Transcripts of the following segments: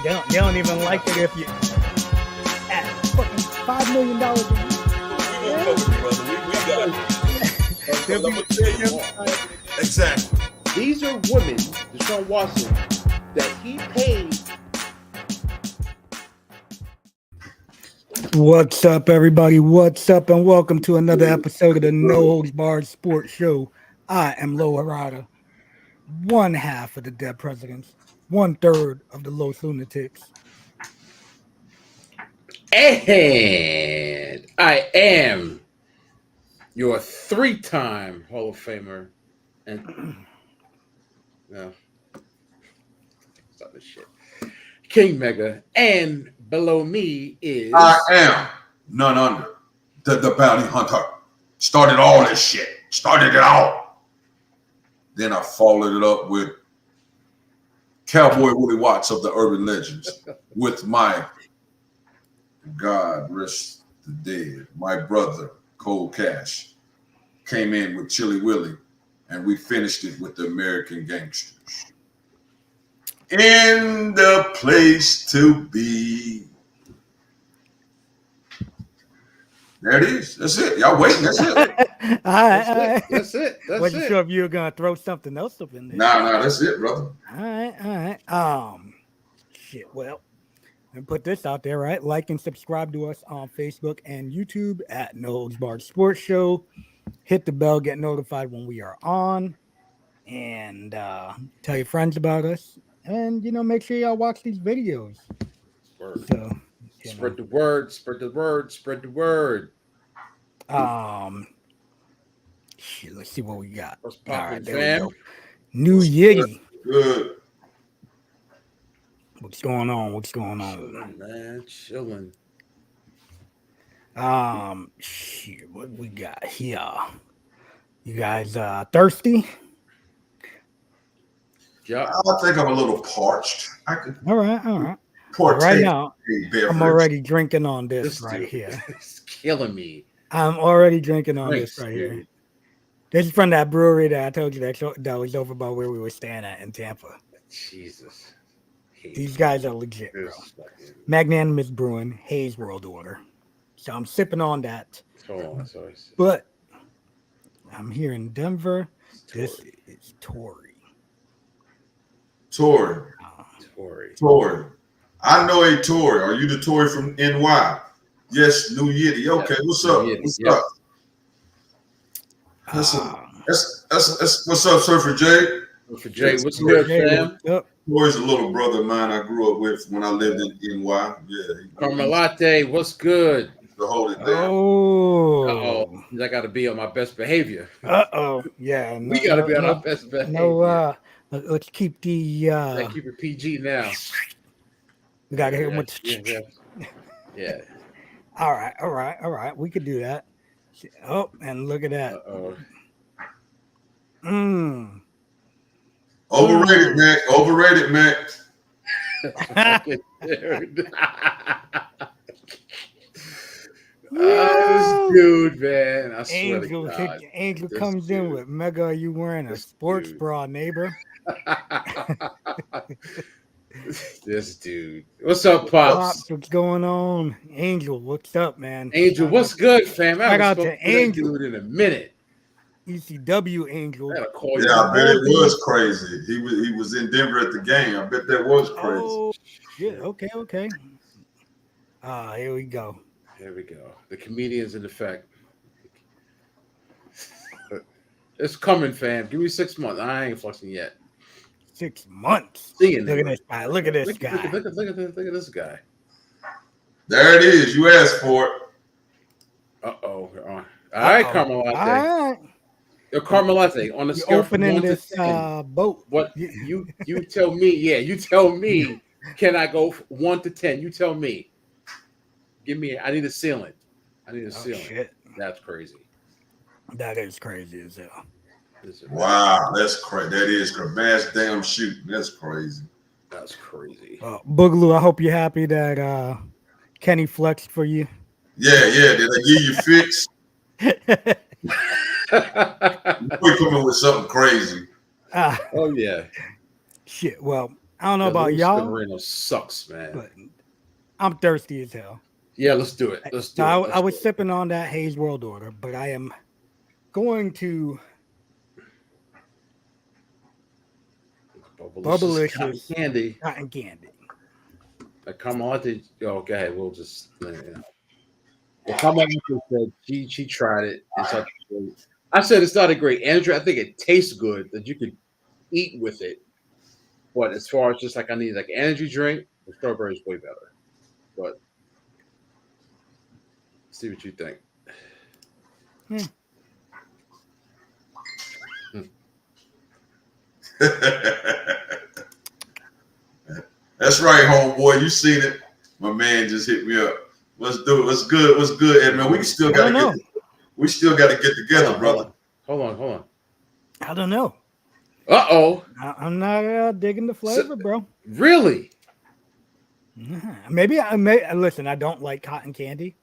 They don't even like it if you at fucking $5 million a year. Exactly. These are women, Deshaun Watson, that he paid. What's up, everybody? What's up, and welcome to another episode of the No Holds Barred Sports Show. I am Lo Harada, one half of the Dead Presidents, 1/3 of the Los Lunatics. And I am your 3-time Hall of Famer. And no, stop this shit. King Mega. And below me is I am none under the bounty hunter. Started all this shit. Started it all. Then I followed it up with Cowboy Willie Watts of the Urban Legends with my God rest the dead. My brother Cole Cash came in with Chili Willie, and we finished it with the American Gangsters. In the place to be. There it is. That's it. Y'all waiting. That's it. That's it. Wasn't sure if you were gonna throw something else up in there. Nah, that's it, brother. All right. Shit. Well, and put this out there, right? Like and subscribe to us on Facebook and YouTube at No Holds Barred Sports Show. Hit the bell, get notified when we are on, and tell your friends about us. And make sure y'all watch these videos. Word. So spread the word. Shit, let's see what we got. What's All poppin', right, there fam? we go. New Yiggy. Good. What's going on? Chilling, man, chilling. Shit, what we got here? You guys thirsty? Yeah. I think I'm a little parched. I could All right. partake Right now, a beverage. I'm already drinking on this right dude here. It's killing me. I'm already drinking on Thanks, this right dude. here. This is from that brewery that I told you that was over by where we were staying at in Tampa. Jesus. These guys are legit, bro. Magnanimous Brewing, Hayes World Order. So I'm sipping on that. Hold on, sorry. But I'm here in Denver. This is Tory. Tory. I know a Tory. Are you the Tory from NY? Yes, New Yiddy. Okay, what's up? What's up? That's what's up, Surfer Jay? For Jay, what's good, fam? Tory's a little brother of mine I grew up with when I lived in NY. Yeah. Carmelate, what's good? To hold it down. Oh. I got to be on my best behavior. Yeah. We got to be on our best behavior. Let's keep the keep it PG now. We gotta hear much. Yeah. All right. We could do that. Oh, and look at that. Overrated, man. This dude, man. I swear to God. Angel comes in with Mega. Are you wearing a sports bra, neighbor? This dude. What's up, Pops? What's going on? Angel, what's up, man? Angel, what's good, fam? I haven't spoken to Angel dude in a minute. ECW Angel. I bet it was crazy. He was in Denver at the game. I bet that was crazy. Oh, yeah. Okay. Here we go. The comedian's in effect. It's coming, fam. Give me 6 months. I ain't flexing yet. 6 months. Look at this guy. Look at this guy. Look at this guy. There it is. You asked for it. All right, Carmelate. All right. Carmelate, on the scale from 1 to 10. Boat. What you tell me? Yeah, you tell me. Can I go 1 to 10? You tell me. Give me. I need a ceiling. Shit. That's crazy. That is crazy as hell. Wow, that's crazy. That is crazy. Mass damn shooting. That's crazy. That's crazy. Boogaloo, I hope you're happy that Kenny flexed for you. Yeah. Did I give you fix? We're coming with something crazy. Oh yeah. Shit. Well, I don't know about y'all, Severino sucks, man. but I'm thirsty as hell. Yeah, let's do it. Let's do it. I was sipping on that Hayes World Order, but I am going to Bubblicious cotton candy. Carmelita. Oh, go ahead. We'll just. Well, Carmelita said she tried it. I said it's not a great energy. I think it tastes good that you could eat with it. But as far as just like I need like an energy drink, the strawberry is way better. But see what you think. That's right, homeboy. You seen it. My man just hit me up. Let's do it. What's good? What's good, Ed, man? We still got to get. We still got to get together, brother. Hold on. I don't know. Uh-oh. I'm not digging the flavor, bro. Really? Maybe I may listen. I don't like cotton candy,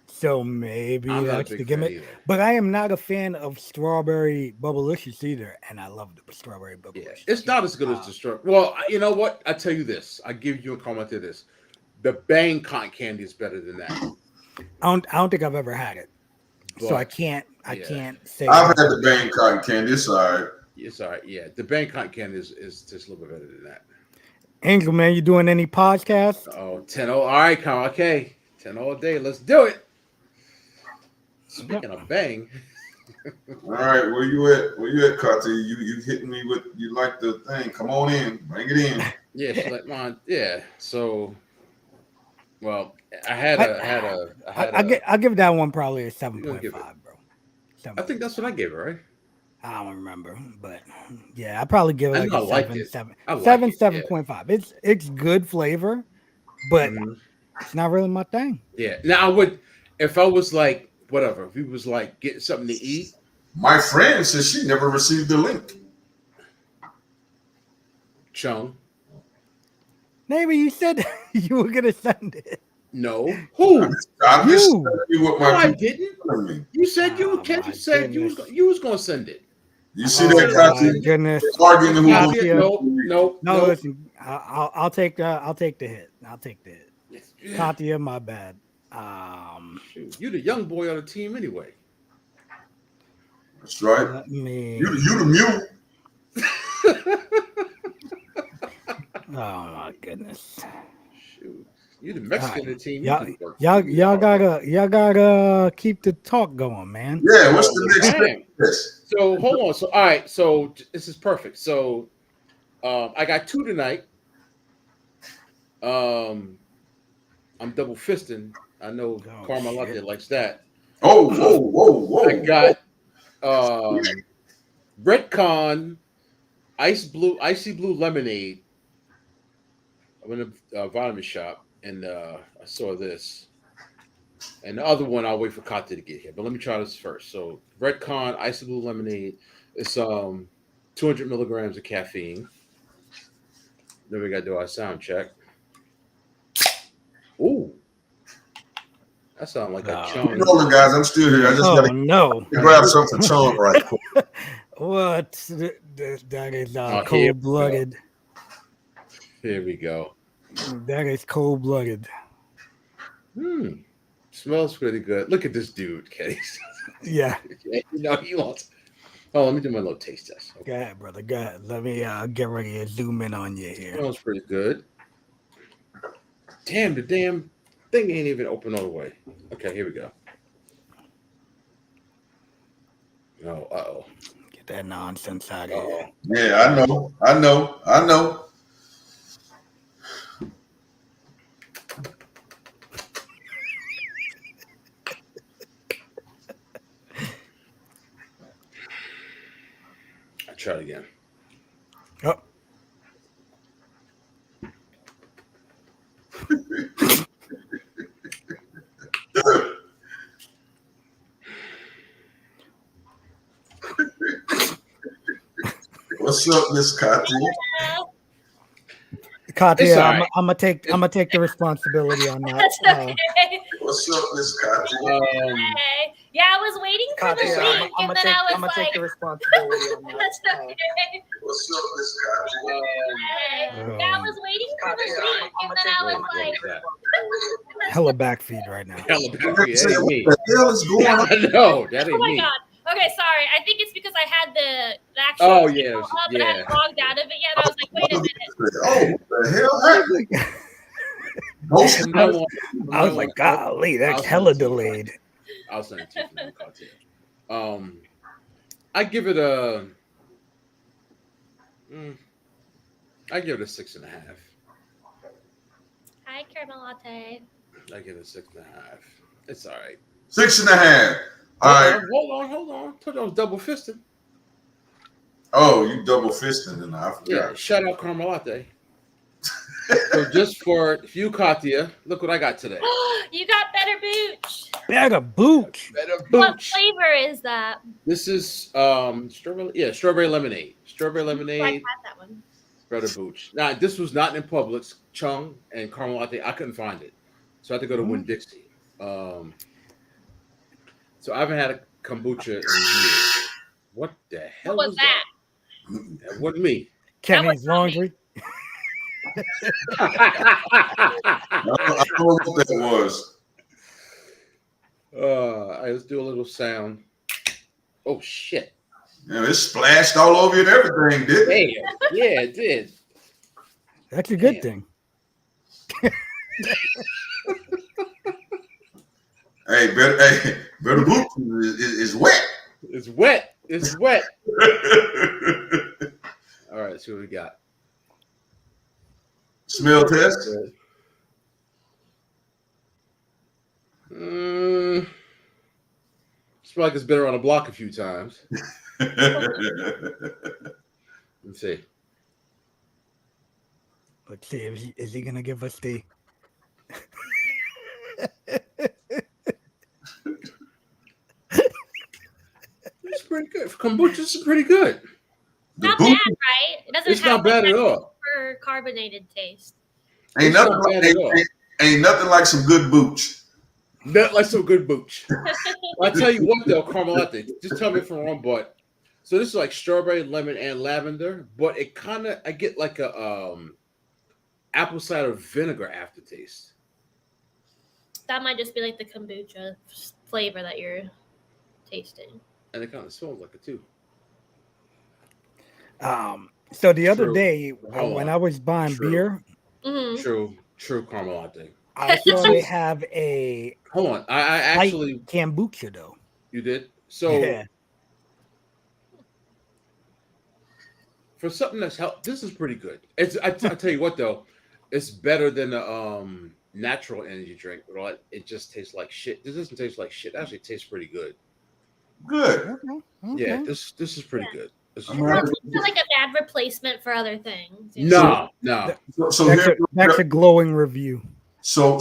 so maybe that's the gimmick. But I am not a fan of strawberry Bubblicious either, and I love the strawberry Bubblicious. Yeah, it's not as good as the strawberry. Well, you know what? I tell you this. I give you a comment to this. The Bang cotton candy is better than that. I don't think I've ever had it, so I can't say. I've had the Bang cotton candy. It's all right. It's all right. Yeah, the Bang cotton candy is just a little bit better than that. Angel, man, you doing any podcasts? Oh, 10-0. All right, Kyle. Okay. 10 all day. Let's do it. Speaking of Bang. All right, where you at? Where you at, Kati? You hitting me with you like the thing. Come on in. Bring it in. Yeah, she like mine. Yeah. So well, I'll give that one probably a 7.5, bro. 7. I think that's what I gave her, right? I don't remember, but yeah, I probably give it like a 7. 7.5. It's good flavor, but it's not really my thing. Yeah. Now I would, if I was like whatever, if he was like getting something to eat. My friend says she never received the link. Chung. Maybe you said you were gonna send it. No. Who? I'm just telling you what my I didn't. You said you. Kenny said you was gonna send it. You see that, Kati? Goodness. Arguing No. Listen, I'll take the hit. I'll take the hit. Yeah. Katia, my bad. Shoot, you the young boy on the team anyway. That's right. You the mute. Oh my goodness. Shoot. You the Mexican of the team. Y'all gotta keep the talk going, man. Yeah, what's the next thing? So hold on. So all right, so this is perfect. So I got 2 tonight. I'm double fisting. I know Carmelita likes that. Whoa. I got Redcon icy blue lemonade. I went to a vitamin shop and I saw this. And the other one I'll wait for Kata to get here. But let me try this first. So Redcon icy blue lemonade. It's 200 milligrams of caffeine. Then we gotta do our sound check. Ooh. That sounds like a chum. Hold on, guys. I'm still here. I just gotta grab something for Chum right quick. What? That is cold-blooded. Here we go. That is cold-blooded. Smells pretty good. Look at this dude, Kenny. Yeah. You know, he wants. Oh, let me do my little taste test. Okay. Go ahead, brother. Go ahead. Let me get ready to zoom in on you here. Smells pretty good. Damn, the damn thing ain't even open all the way. Okay, here we go. Oh, Get that nonsense out of here. Yeah, I know. Try it again. Oh. What's up, Miss Katia? Katia, I'm gonna take the responsibility on that. That's okay. What's up, Miss Katia? Yeah, I was waiting for the Katya, link, and then I was I'm gonna like, take the responsibility on that. "That's okay." What's up, Miss Katya? Yeah, I was waiting for the link, and then I was What like, was that? Hella backfeed right now. Hella battery. That ain't me. What the hell is going on? I know that "Oh ain't my me. god." Okay, sorry. I think it's because I had the actual Oh, signal yeah, up, but I yeah. hadn't logged out of it yet. I was like, "Wait a minute." Oh, what the hell happened? Most From now on, I was like, golly, that's I'll send hella it to you. delayed. I'll send it to you from the content. I give it a. I give it a 6.5. Hi, caramel latte. I give it a 6.5. It's all right. 6.5. All right. Hold on. Told you I was double fisted. Oh, you double fisting and I forgot. Yeah, shout out Caramel Latte. So just for you, Katya, look what I got today. You got better booch. Better booch. Better What booch. flavor is that? This is strawberry. Yeah, strawberry lemonade. Strawberry I lemonade. had that one. Better booch. Now this was not in Publix. Chung and Caramel Latte. I couldn't find it, so I had to go to Winn-Dixie. So I haven't had a kombucha in years. What the hell What was that? That wasn't me. Kenny's laundry. I don't know what that was. Let's do a little sound. Oh shit! Yeah, it splashed all over you and everything, didn't it? Damn. Yeah, it did. That's a good Damn. thing. Better boot is wet. It's wet. It's wet. All right, see what we got. Smell test. Smell like it's been around the block a few times. Let's see. Let's see. Is he gonna give us the? It's pretty good. Kombucha is pretty good. Not bad, right? It doesn't It's have not bad like at that all. super carbonated taste. Ain't It's nothing not bad at all. ain't nothing like some good booch. Not like some good booch. I'll tell you what though, Caramel Latte. Just tell me if I'm wrong, but so this is like strawberry, lemon, and lavender, but it kind of I get like a apple cider vinegar aftertaste. That might just be like the kombucha flavor that you're tasting. And it kind of smells like it too. So the other True. day Hold when on. I was buying True. beer, Mm-hmm. True Caramel Latte. I saw they have a Hold on. I light actually kombucha though. you did. So Yeah. for something that's this is pretty good. It's I tell you what though, it's better than the natural energy drink, but it just tastes like shit. This doesn't taste like shit. It actually tastes pretty good. Good. Okay. Yeah, this is pretty good. This is I'm pretty right. good. It's not like a bad replacement for other things. you know? No. So That's a glowing review. So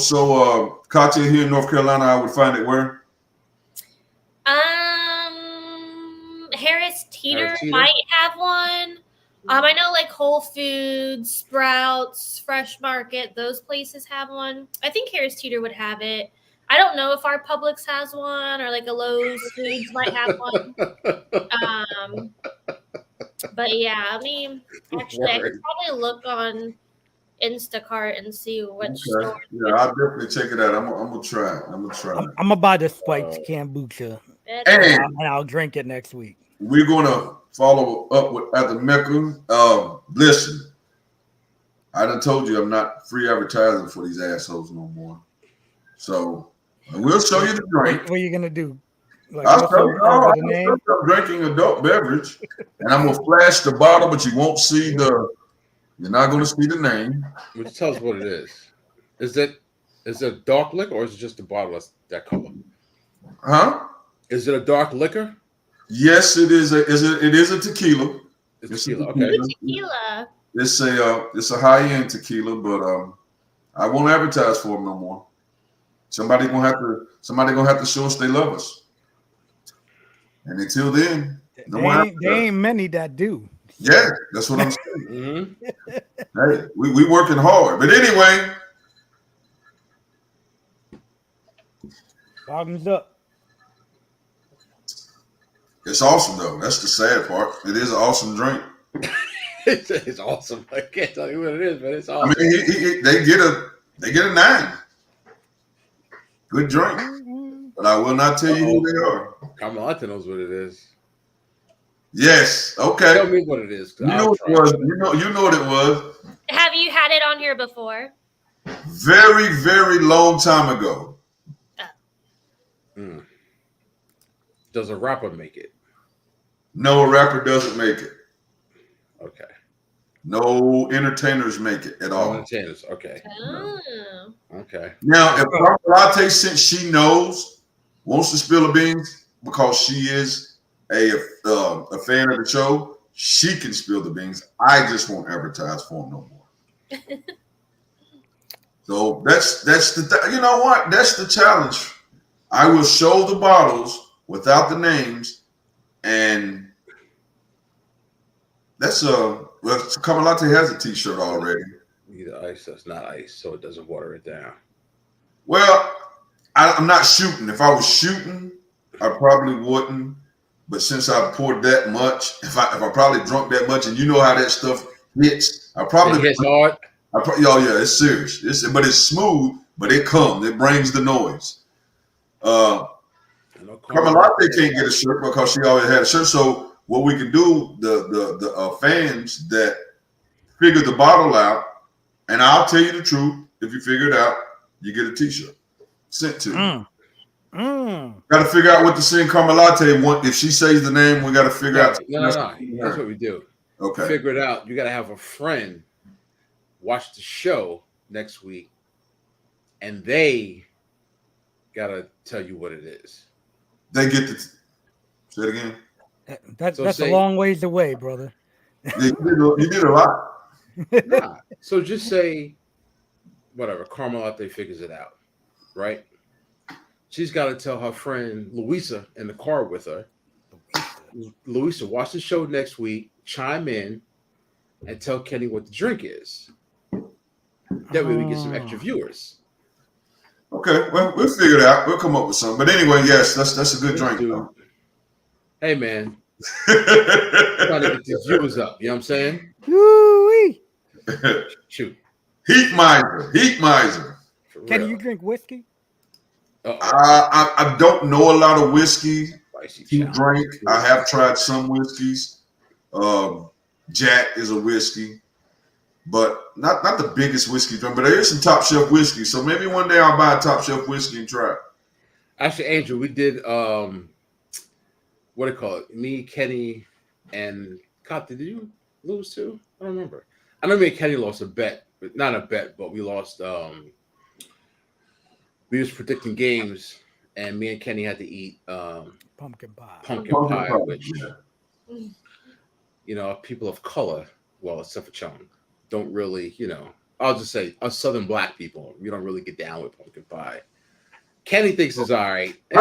Katya here in North Carolina, I would find it where? Harris Teeter Harris Teeter? might have one. I know like Whole Foods, Sprouts, Fresh Market, those places have one. I think Harris Teeter would have it. I don't know if our Publix has one or like a Lowe's Foods might have one. But yeah, I mean, actually, I could probably look on Instacart and see which store. Yeah, I'll definitely check it out. I'm gonna try it. I'm gonna buy the spiked kombucha And and I'll drink it next week. we're gonna follow up with at the Mecca. Listen, I done told you I'm not free advertising for these assholes no more. So we'll show you the drink. What are you gonna do? Like, I'll tell you, the name? I'm drinking adult beverage, and I'm gonna flash the bottle, but you won't see you're not gonna see the name. Which tells what it is. Is it dark liquor or is it just a bottle that's that color? Huh? Is it a dark liquor? Yes, it is. It is a tequila. It's tequila. Okay. Ooh, tequila. It's a high end tequila, but I won't advertise for them no more. Somebody gonna have to show us they love us. And until then, there ain't many that do. Yeah, that's what I'm saying. Mm-hmm. Hey, we working hard, but anyway. Bottoms up. It's awesome though. That's the sad part. It is an awesome drink. It's awesome. I can't tell you what it is, but it's I awesome. mean, they get a 9. Good drink, but I will not tell you who they are. Carmelita knows what it is. Yes. Okay. Tell me what it is. You know what it was. You know what it was. Have you had it on here before? Very, very long time ago. Does a rapper make it? No, a rapper doesn't make it. Okay. No entertainers make it at all. No entertainers. Okay. Oh. Okay. Now, if Carmelita, since she knows, wants to spill the beans because she is a fan of the show, she can spill the beans. I just won't advertise for them no more. So that's you know what? That's the challenge. I will show the bottles without the names, and that's well, Carmelita has a T-shirt already. Either ice, that's not ice, so it doesn't water it down. Well, I'm not shooting. If I was shooting, I probably wouldn't. But since I poured that much, if I probably drunk that much, and you know how that stuff hits, I probably It hits hard. Yeah, it's serious. But it's smooth. But it comes. It brings the noise. Carmelita can't get a shirt because she always had a shirt. So what we can do, the fans that figure the bottle out, and I'll tell you the truth. If you figure it out, you get a T-shirt sent to you. Got to figure out what to send Carmelita. If she says the name, we got to figure out. No. That's what we do. Okay. Figure it out. You got to have a friend watch the show next week, and they got to tell you what it is. They get to say it again. That's a long ways away, brother. You did a lot. Nah. So just say whatever. Carmelita figures it out, right? She's got to tell her friend Louisa in the car with her. Louisa, watch the show next week. Chime in and tell Kenny what the drink is. That way we get some extra viewers. Okay, well, we'll figure it out. We'll come up with something. But anyway, yes, that's a good drink. Dude. Hey, man. Trying to get these viewers up. You know what I'm saying? Woo-wee. Shoot. Heat miser. Kenny, you drink whiskey? I don't know a lot of whiskey to drink. I Dude. have tried some whiskeys. Jack is a whiskey, but not the biggest whiskey drink. But there is some top shelf whiskey, so maybe one day I'll buy a top shelf whiskey and try it. Actually, Andrew, we did what do you call it? Me, Kenny, and Cop. Did you lose too? I don't remember. I know me and Kenny lost a bet, but not a bet, but we lost. We was predicting games, and me and Kenny had to eat Pumpkin pie. Pumpkin pie, which you know, people of color, well, except for Chung, don't really, you know. I'll just say us Southern black people, we don't really get down with pumpkin pie. Kenny thinks it's all right. It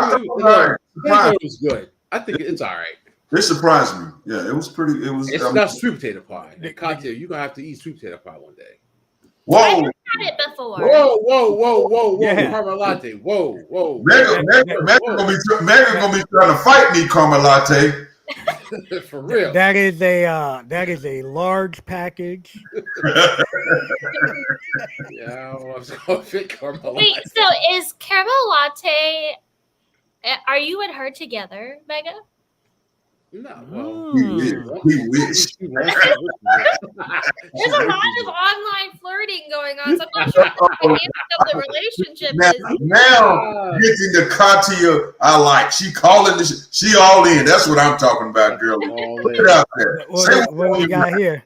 was good. I think it's all right. It surprised me. Yeah, it was pretty. It's not sweet potato pie. And Katya, you're gonna have to eat sweet potato pie one day. Whoa! I've had it before. Whoa! Yeah. Carmelita. Whoa! Megan gonna be trying to fight me, Carmelita. For real. That is a large package. Yeah, I was gonna fit Carmelita. Wait, so is caramel latte? Are you and her together, Mega? No, well, He wish. There's a lot of online flirting going on, so I'm not sure what the dynamic of the relationship is. Now getting the Katya I like. She calling this. She all in. That's what I'm talking about, girl. Put it out there. What we got here?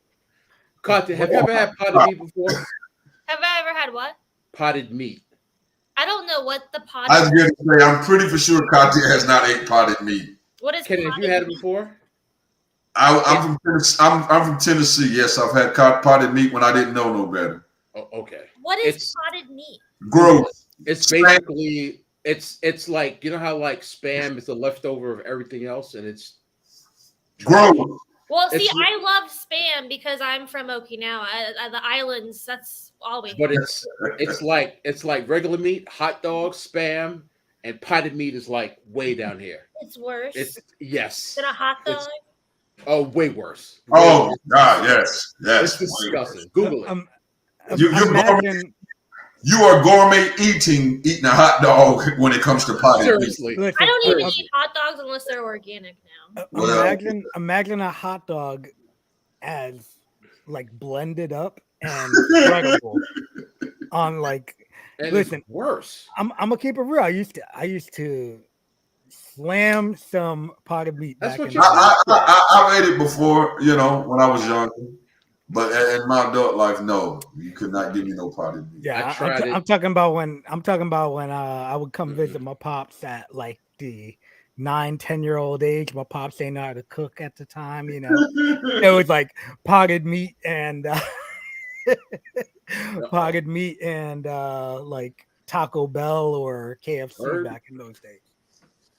Katya, have you ever had potted meat before? Have I ever had what? Potted meat. I don't know what the pot I was is. going to say, I'm pretty for sure Katya has not ate potted meat. What is Kenny, have you potted had it meat? before? I'm from Tennessee. I'm from Tennessee. Yes, I've had potted meat when I didn't know no better. Oh, okay. What is It's- potted meat? Gross. It's basically it's like, you know how like spam is the leftover of everything else, and it's Gross. Well, see, It's- I love spam because I'm from Okinawa. The islands, that's all we but it's like regular meat, hot dogs, spam, and potted meat is like way down here. It's worse Yes. than a hot dog. Way worse. Oh God, yes. It's disgusting. Google it. You are gourmet eating a hot dog when it comes to potted meat. Seriously. Listen, I don't even eat hot dogs unless they're organic now. Imagine a hot dog as like blended up and incredible on like. And listen, it's worse. I'm gonna keep it real. I used to slam some potted meat. That's back what in I've ate it before, when I was younger. But in my adult life, no, you could not give me no potted meat. Yeah, I tried it. I'm talking about when I would come visit my pops at like the 9-10-year-old age. My pops didn't know how to cook at the time. It was like potted meat and like Taco Bell or KFC back in those days.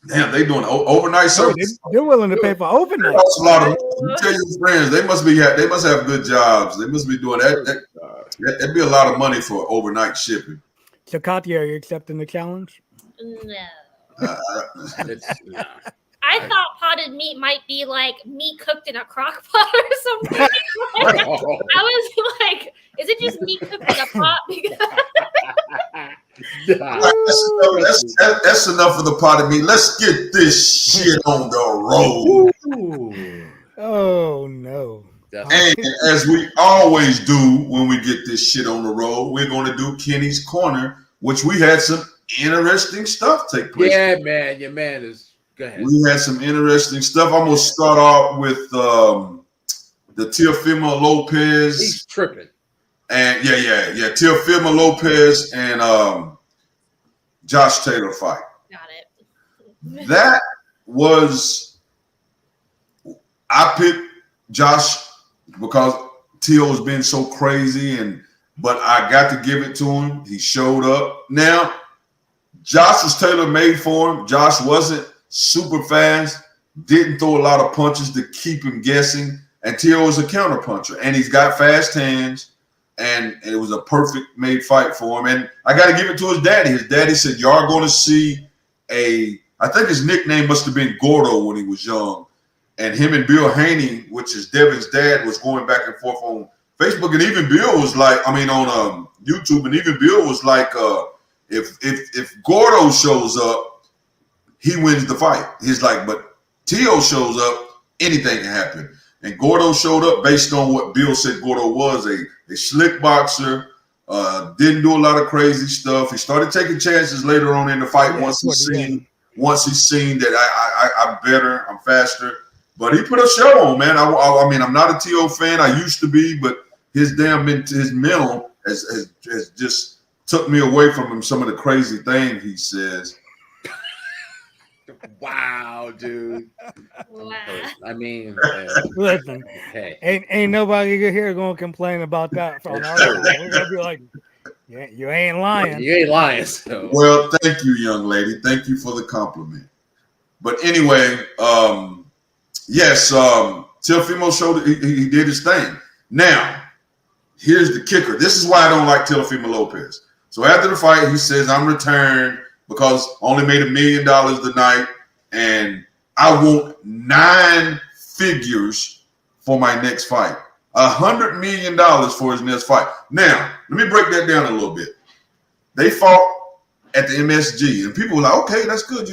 Damn, they doing overnight service. They're willing to pay for overnight. That's a lot of. You tell your friends they must have good jobs. They must be doing that. That'd be a lot of money for overnight shipping. So, Katya, are you accepting the challenge? No. I thought potted meat might be like meat cooked in a crock pot or something. I was like, is it just meat cooked in a pot? That's enough of the potted meat. Let's get this shit on the road. Oh no. And as we always do when we get this shit on the road, we're going to do Kenny's Corner, which we had some interesting stuff take place. Yeah, man. Your man is. Go ahead. We had some interesting stuff. I'm going to start off with the Teofimo Lopez. He's tripping. And yeah. Teofimo Lopez and Josh Taylor fight. Got it. That was, I picked Josh because Teo's been so crazy, but I got to give it to him. He showed up. Now, Josh was tailor-made for him. Josh wasn't super fast, didn't throw a lot of punches to keep him guessing. And Teo is a counter puncher, and he's got fast hands, and it was a perfect made fight for him. And I got to give it to his daddy. His daddy said, y'all going to see I think his nickname must have been Gordo when he was young. And him and Bill Haney, which is Devin's dad, was going back and forth on Facebook. And even Bill was like, on YouTube, and even Bill was like, if Gordo shows up, he wins the fight. He's like, but Teo shows up, anything can happen. And Gordo showed up based on what Bill said Gordo was, a slick boxer, didn't do a lot of crazy stuff. He started taking chances later on in the fight once he's seen that I'm better, I'm faster. But he put a show on, man. I mean, I'm not a Teo fan. I used to be, but his mental has just took me away from him. Some of the crazy things he says. Wow, dude. Wow. I mean, listen, hey, ain't nobody here gonna complain about that from our side. We're gonna be like, yeah, you ain't lying. You ain't lying. So. Well, thank you, young lady. Thank you for the compliment. But anyway, yes, Teofimo showed he did his thing. Now, here's the kicker. This is why I don't like Teofimo Lopez. So after the fight, he says, I'm returned because I only made $1 million tonight, and I want 9 figures for my next fight. $100 million for his next fight. Now, let me break that down a little bit. They fought at the MSG, and people were like, okay, that's good.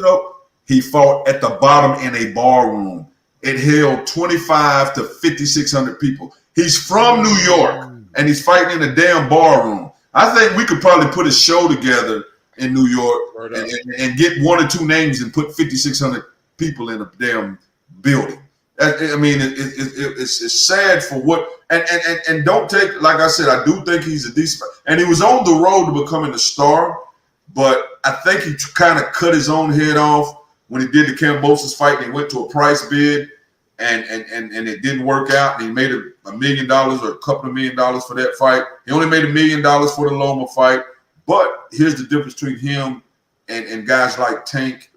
He fought at the bottom in a bar room. It held 25 to 5,600 people. He's from New York, and he's fighting in a damn bar room. I think we could probably put a show together in New York and get 1 or 2 names and put 5,600 people in a damn building. I mean, it's sad for what and don't take, like I said, I do think he's a decent, and he was on the road to becoming a star, but I think he kind of cut his own head off when he did the Kambosos fight and he went to a price bid and it didn't work out, and he made $1 million or a couple of $1 million for that fight. He only made $1 million for the Loma fight. But here's the difference between him and guys like Tank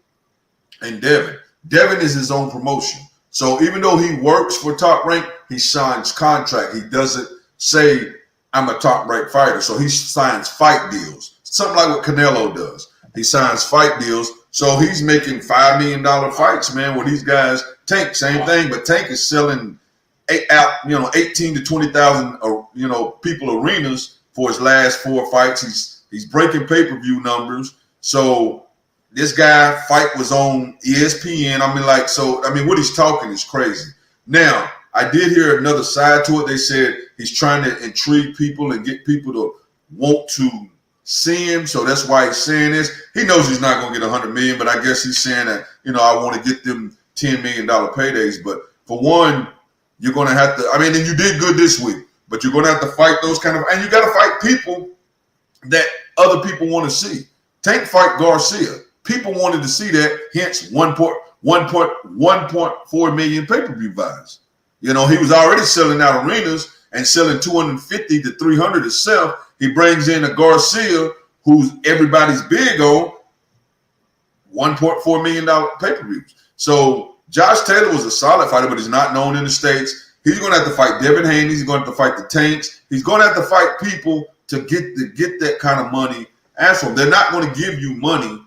and Devin. Devin is his own promotion. So even though he works for Top Rank, he signs contract. He doesn't say, I'm a Top Rank fighter. So he signs fight deals. Something like what Canelo does. He signs fight deals. So he's making $5 million fights, man. With these guys, Tank, same thing, but Tank is selling 18 to 20,000, people arenas for his last 4 fights. He's breaking pay-per-view numbers. So this guy fight was on ESPN. What he's talking is crazy. Now, I did hear another side to it. They said he's trying to intrigue people and get people to want to see him. So that's why he's saying this. He knows he's not going to get $100 million, but I guess he's saying that, I want to get them $10 million paydays. But for one, you're going to have to, and you did good this week, but you're going to have to fight those and you got to fight people that other people want to see. Tank fight Garcia. People wanted to see that, hence 1.4 million pay-per-view buys. He was already selling out arenas and selling 250 to 300 himself. He brings in a Garcia, who's everybody's big on, $1.4 million pay-per-views. So Josh Taylor was a solid fighter, but he's not known in the States. He's going to have to fight Devin Haney. He's going to have to fight the Tanks. He's going to have to fight people to get that kind of money. As for them, they're not going to give you money,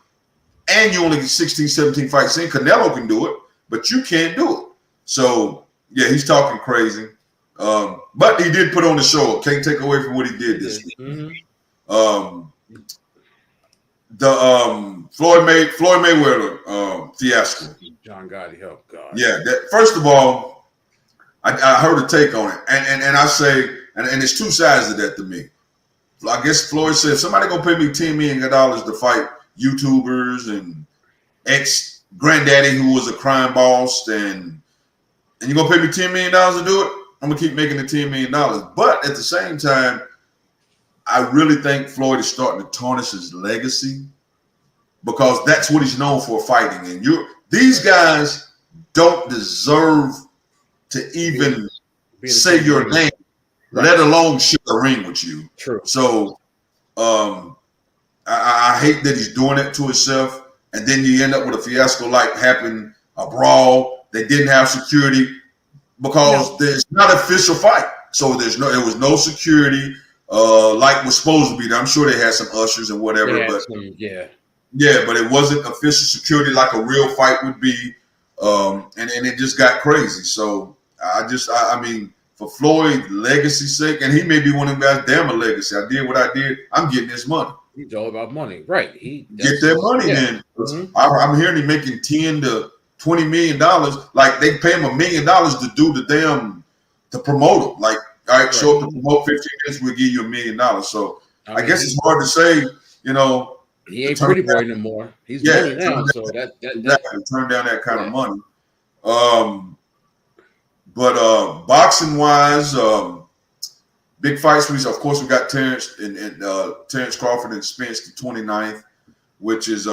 and you only get 16, 17 fights in. Canelo can do it, but you can't do it. So, yeah, he's talking crazy. But he did put on the show. Can't take away from what he did this week. Mm-hmm. Floyd Mayweather fiasco. John Gotti, oh God. Yeah. First of all, I heard a take on it, and I say, and there's two sides to that to me. I guess Floyd said, somebody gonna pay me $10 million to fight YouTubers and ex-granddaddy who was a crime boss, and you're gonna pay me $10 million to do it? I'm gonna keep making the $10 million. But at the same time, I really think Floyd is starting to tarnish his legacy, because that's what he's known for, fighting. And these guys don't deserve to even say your name, right, let alone share a ring with you. True. So I hate that he's doing it to himself, and then you end up with a fiasco like happened, a brawl. They didn't have security because there's not an official fight. So there was no security like was supposed to be. I'm sure they had some ushers and whatever, but but it wasn't official security like a real fight would be. And it just got crazy. So I mean, for Floyd's legacy's sake, and he may be one of them guys, damn a legacy. I did what I did. I'm getting this money. He's all about money, right? Get that money then. Mm-hmm. I'm hearing he making $10 to $20 million. Like they pay him $1 million to do to promote him. Like, all right, show up to promote 15 minutes, we'll give you $1 million. So I guess it's hard to say, he ain't pretty boy no more. He's money now, so that turn down that kind of money. But boxing wise, big fights. Of course, we got Terrence Crawford and Spence the 29th, which is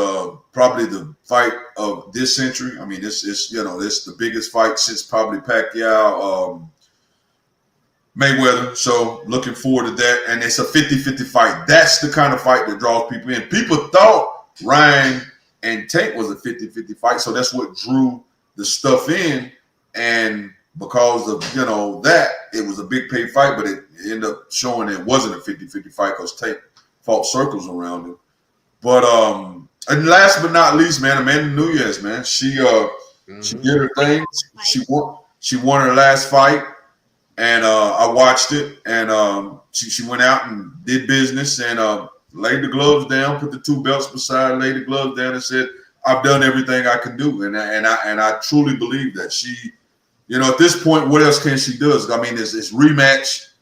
probably the fight of this century. I mean, it's the biggest fight since probably Pacquiao, Mayweather. So looking forward to that. And it's a 50-50 fight. That's the kind of fight that draws people in. People thought Ryan and Tank was a 50-50 fight. So that's what drew the stuff in. And because of, that, it was a big pay fight, but it ended up showing it wasn't a 50-50 fight because Tank fought circles around him. But and last but not least, man, Amanda Nunes, man. She did her thing. She won her last fight. And I watched it, and she went out and did business and laid the gloves down, put the two belts beside, laid the gloves down, and said, "I've done everything I can do." And I truly believe that she, at this point, what else can she do? I mean, it's rematch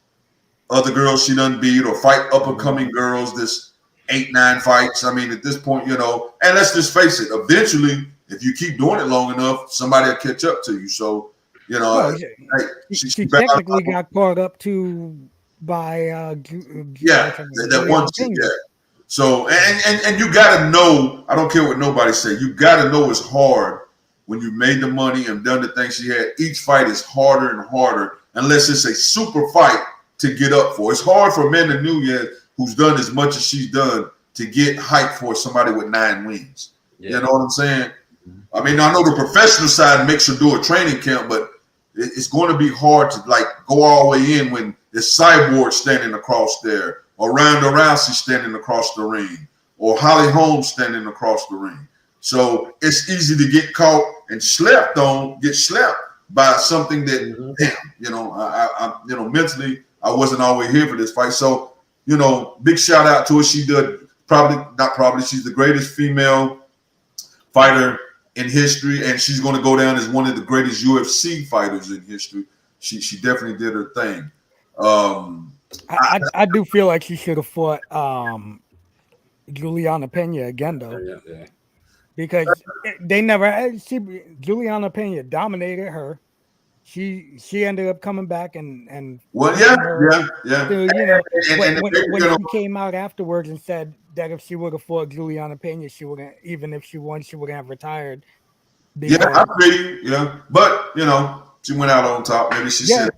other girls she done beat or fight up and coming girls. This 8-9 fights. I mean, at this point, and let's just face it. Eventually, if you keep doing it long enough, somebody will catch up to you. So. She technically got caught up to by that one team. Yeah. So and you gotta know, I don't care what nobody say, you gotta know it's hard when you made the money and done the things she had. Each fight is harder and harder unless it's a super fight to get up for. It's hard for Amanda Nunes, who's done as much as she's done, to get hyped for somebody with 9 wins. Yeah. You know what I'm saying? I mean, I know the professional side makes her do a training camp, but it's going to be hard to go all the way in when there's Cyborg standing across there, or Ronda Rousey standing across the ring, or Holly Holm standing across the ring. So it's easy to get caught and get slept by something that, damn, I mentally I wasn't always here for this fight. So, big shout out to her. She did she's the greatest female fighter in history, and she's going to go down as one of the greatest UFC fighters in history. She definitely did her thing. I do feel like she should have fought Juliana Pena again, though. Yeah. Because they never. Juliana Pena dominated her. She ended up coming back and well, yeah. So, when she came out afterwards and said that if she would have fought Juliana Pena, she wouldn't. Even if she won, she wouldn't have retired. Yeah, I feel you. Yeah, but she went out on top. Maybe she said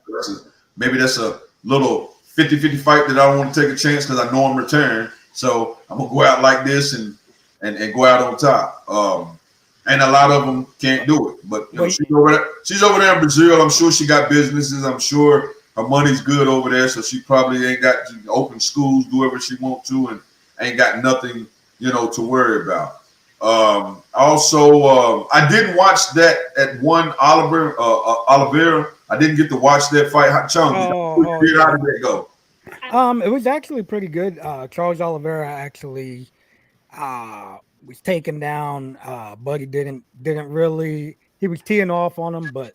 maybe that's a little 50-50 fight that I don't want to take a chance because I know I'm returning. So I'm gonna go out like this and go out on top. And a lot of them can't do it. But she's over there in Brazil. I'm sure she got businesses. I'm sure her money's good over there. So she probably ain't got to open schools, do whatever she wants to, and ain't got nothing, to worry about. Also, I didn't watch that at one Oliveira. I didn't get to watch that fight. How did that go? It was actually pretty good. Charles Oliveira actually was taken down, but he didn't really. He was teeing off on him, but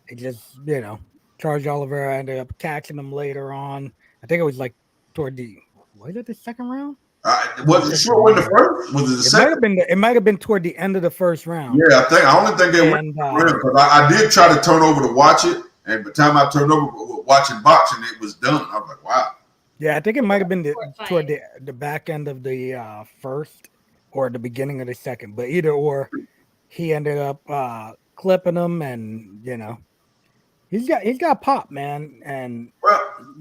it just Charles Oliveira ended up catching him later on. I think it was like toward the second round. Was it sure in the first? Was it the second? It might have been toward the end of the first round. Yeah, I only think they went because I did try to turn over to watch it, and by the time I turned over watching boxing, it was done. I was like, wow. Yeah, I think it might have been toward the back end of the first or the beginning of the second, but either or, he ended up clipping him, and he's got pop, man. And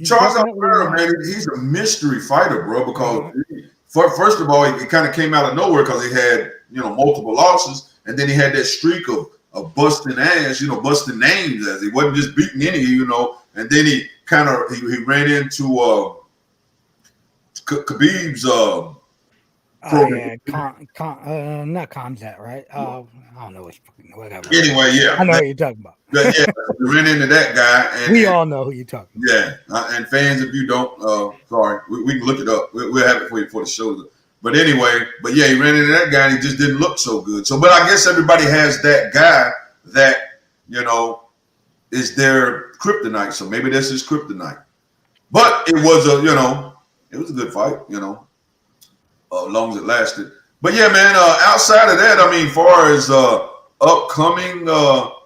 Charles Oliveira, man, he's a mystery fighter, bro. Because first of all, it kind of came out of nowhere because he had multiple losses, and then he had that streak of busting ass, busting names, as he wasn't just beating any, and then he ran into Khabib's program. Not Khamzat, right? I don't know whatever. Anyway, yeah, I know what you're talking about. Yeah, we ran into that guy, and we all know who you're talking about. Yeah, and fans, if you don't, sorry, we can look it up. We'll have it for you for the show. But anyway, he ran into that guy, and he just didn't look so good. So, but I guess everybody has that guy that is their kryptonite. So maybe that's his kryptonite. But it was a good fight, as long as it lasted. But yeah, man, outside of that, I mean, far as upcoming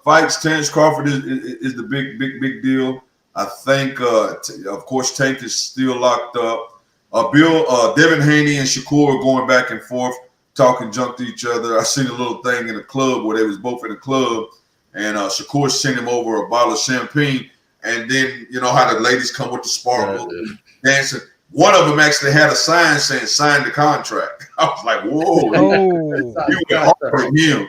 fights, Terrence Crawford is the big deal. I think, of course, Tank is still locked up. Devin Haney and Shakur are going back and forth, talking junk to each other. I seen a little thing in the club where they was both in the club, and Shakur sent him over a bottle of champagne. And then, how the ladies come with the sparkle, dancing. One of them actually had a sign saying, sign the contract. I was like, whoa. He went hard at him.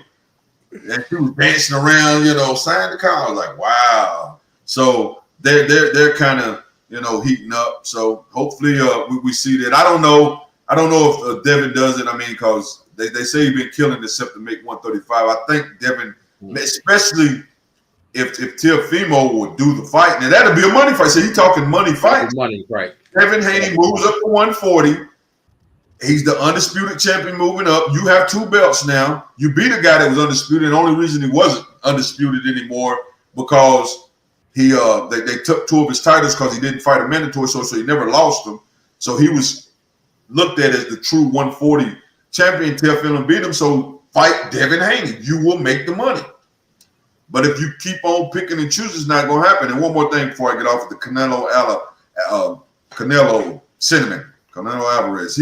And she was dancing around, sign the contract. I was like, wow. So they're kind of, heating up. So hopefully we see that. I don't know if Devin does it. I mean, because they say he's been killing except to make 135. I think Devin, especially if Teofimo would do the fight, now that'll be a money fight. So he's talking money fight. Money, right. Devin Haney moves up to 140. He's the undisputed champion moving up. You have 2 belts now. You beat a guy that was undisputed. The only reason he wasn't undisputed anymore because they took 2 of his titles because he didn't fight a mandatory, so he never lost them. So he was looked at as the true 140 champion. Teofimo beat him. So fight Devin Haney. You will make the money. But if you keep on picking and choosing, it's not going to happen. And one more thing before I get off of the Canelo sentiment. Canelo Alvarez.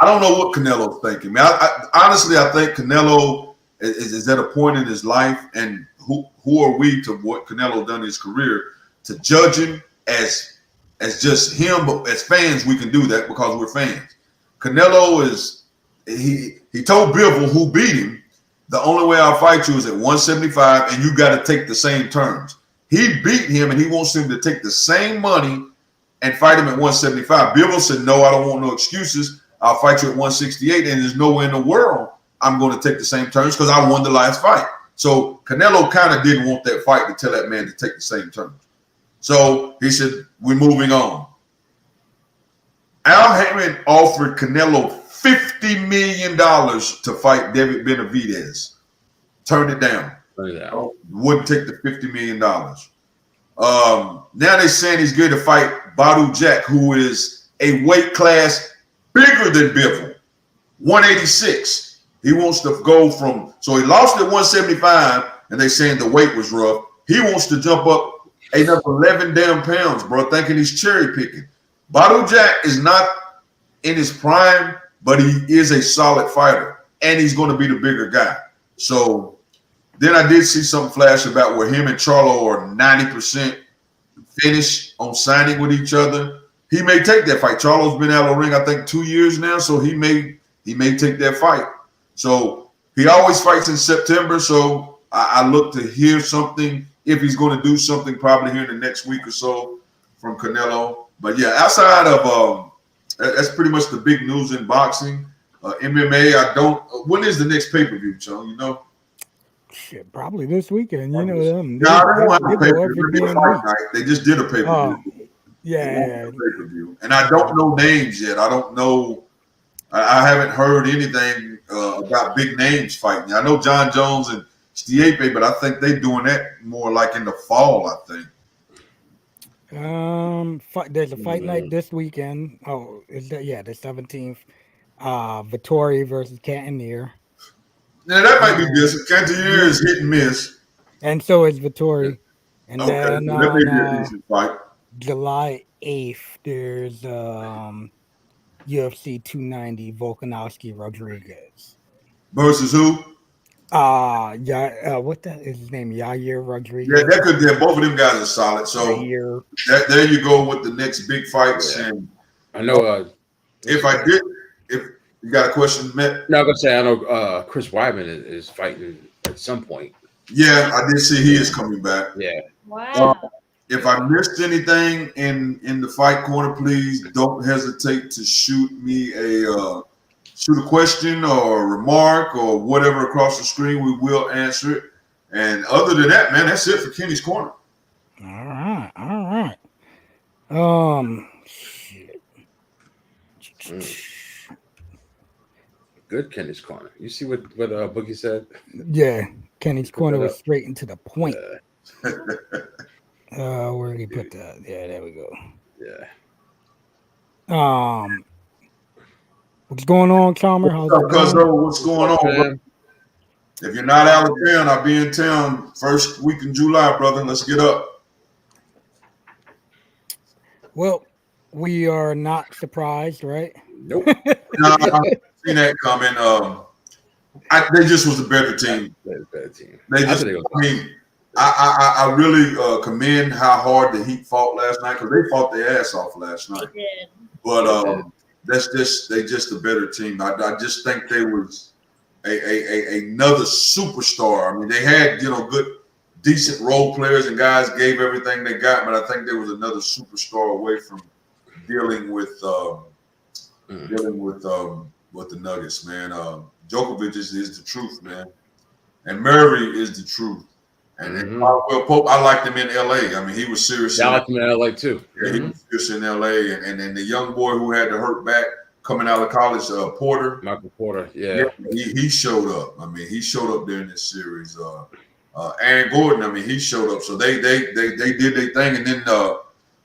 I don't know what Canelo's thinking, man. Honestly, I think Canelo is at a point in his life, and who are we to what Canelo done in his career to judge him as just him? But as fans, we can do that because we're fans. Canelo he told Bivol, who beat him, the only way I'll fight you is at 175, and you got to take the same terms. He beat him, and he wants him to take the same money and fight him at 175. Bivol said, no, I don't want no excuses. I'll fight you at 168, and there's no way in the world I'm going to take the same terms because I won the last fight. So Canelo kind of didn't want that fight to tell that man to take the same terms. So he said, we're moving on. Al Heyman offered Canelo $50 million to fight David Benavidez. Turned it down. Wouldn't take the $50 million. Now they're saying he's good to fight Badu Jack, who is a weight class bigger than Bivol, 186. He wants to go from, so he lost at 175, and they saying the weight was rough. He wants to jump up another 11 damn pounds, bro, thinking he's cherry picking. Badu Jack is not in his prime, but he is a solid fighter, and he's going to be the bigger guy. So then I did see something flash about where him and Charlo are 90% finished on signing with each other. He may take that fight. Charlo's been out of the ring, I think, 2 years now, so he may take that fight. So he always fights in September, so I look to hear something, if he's going to do something, probably here in the next week or so from Canelo. But yeah, outside of that's pretty much the big news in boxing. MMA, I don't. When is the next pay-per-view, Chong? You know? Shit, probably this weekend. You know them. No, they won't have a pay-per-view. They just did a pay-per-view. Yeah. Pay-per-view. And I don't know names yet. I don't know. I haven't heard anything about big names fighting. I know John Jones and Stipe, but I think they're doing that more like in the fall, I think. There's a fight night this weekend. Oh, is that the 17th? Vittori versus Cannonier. Yeah, that might be this. Cannonier is hit and miss. And so is Vittori. And okay, then that may be a decent fight. July 8th, there's UFC 290 Volkanovski Rodriguez. Versus who? What is his name? Yair Rodriguez. Yeah, that could be. Both of them guys are solid. So there you go with the next big fights. Yeah. And I know. If you got a question, Matt? No, I'm gonna say I know Chris Weidman is fighting at some point. Yeah, I did see he is coming back. Yeah. Wow. If I missed anything in the fight corner, please don't hesitate to shoot me a question or a remark or whatever across the screen. We will answer it. And other than that, man, that's it for Kenny's Corner. All right. Shit. Good Kenny's Corner. You see what Boogie said? Yeah, Kenny's Corner was straight and to the point. Where did he put that? Yeah, there we go. Yeah. What's going on, Chalmer? What's going on, bro? If you're not out of town, I'll be in town first week in July, brother. Let's get up. Well, we are not surprised, right? Nope. No, I've seen that coming. They just was a better team. Better team. I really commend how hard the Heat fought last night because they fought their ass off last night. They did. But they just a better team. I just think they was another superstar. I mean, they had good, decent role players and guys gave everything they got, but I think there was another superstar away from dealing with the Nuggets, man. Djokovic is the truth, man, and Murray is the truth. And Pope, I liked him in LA. I mean, he was serious. I liked him in LA too. Yeah, he was serious in LA. And then the young boy who had to hurt back coming out of college, Porter. Michael Porter, yeah. He showed up. I mean, he showed up there in this series. Aaron Gordon, I mean, he showed up. So they did their thing. And then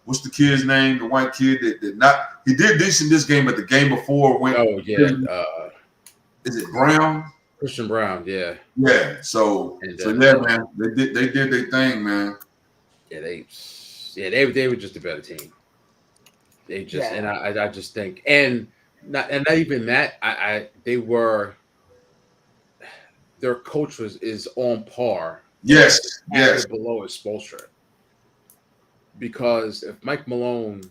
what's the kid's name? The white kid that did not. He did decent this game, but the game before went. Oh yeah. Is it Brown? Christian Brown, yeah. Yeah. So yeah, man. They did their thing, man. Yeah, they were just a better team. They just and I just think and not even that they were their coach is on par. Yes. Below his Spoelstra. Because if Mike Malone